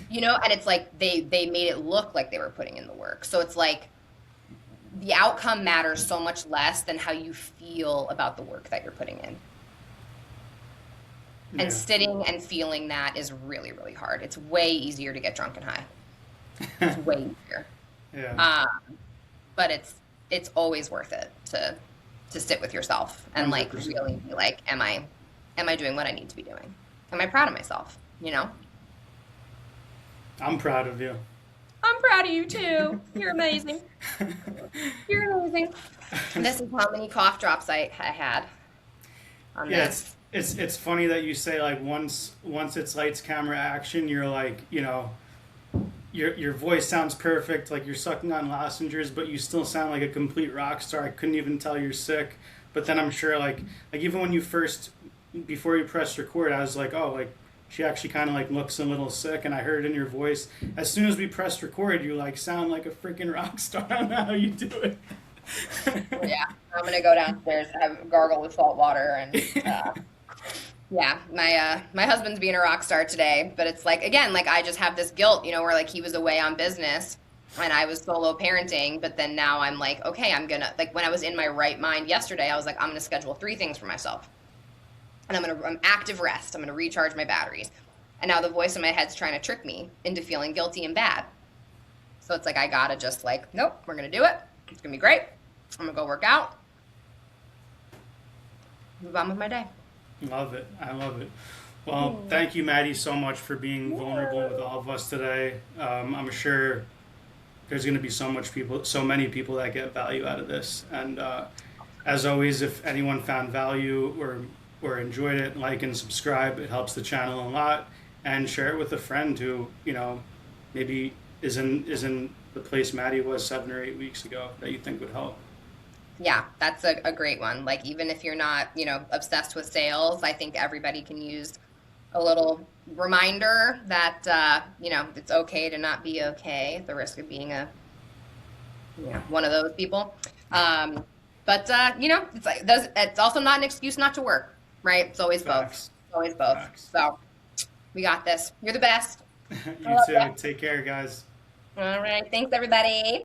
you know? And it's like they made it look like they were putting in the work. So it's like the outcome matters so much less than how you feel about the work that you're putting in. Yeah. And sitting and feeling that is really, really hard. It's way easier to get drunk and high. It's way easier. Yeah. But it's always worth it to sit with yourself and like 100%. really be like, am I doing what I need to be doing? Am I proud of myself? You know? I'm proud of you. I'm proud of you too. You're amazing. You're amazing. This is how many cough drops I had on Yeah, this. it's funny that you say like once it's lights, camera, action, you're like, you know, your voice sounds perfect, like you're sucking on lozenges, but you still sound like a complete rock star. I couldn't even tell you're sick. But then I'm sure like even when you before you pressed record, I was like, oh, like she actually kind of like looks a little sick, and I heard it in your voice. As soon as we pressed record, you like sound like a freaking rock star. I don't know how you do it. Yeah, I'm gonna go downstairs and have gargle with salt water and yeah, my husband's being a rock star today, but it's like again, like I just have this guilt, you know, where like he was away on business and I was solo parenting, but then now I'm like, okay, I'm gonna like when I was in my right mind yesterday, I was like, I'm gonna schedule 3 things for myself. And I'm active rest. I'm gonna recharge my batteries. And now the voice in my head's trying to trick me into feeling guilty and bad. So it's like I gotta just like, nope, we're gonna do it. It's gonna be great. I'm gonna go work out. Move on with my day. Love it. I love it. Well, thank you, Maddie, so much for being vulnerable with all of us today. I'm sure there's going to be so many people that get value out of this. And as always, if anyone found value or enjoyed it, like and subscribe. It helps the channel a lot. And share it with a friend who, you know, maybe is in the place Maddie was 7 or 8 weeks ago that you think would help. Yeah, that's a great one. Like even if you're not, you know, obsessed with sales, I think everybody can use a little reminder that it's okay to not be okay at the risk of being one of those people. Um, but it's like it's also not an excuse not to work, right? It's always both. Facts. It's always both. Facts. So we got this. You're the best. I You love you. too. Take care, guys. All right. Thanks, everybody.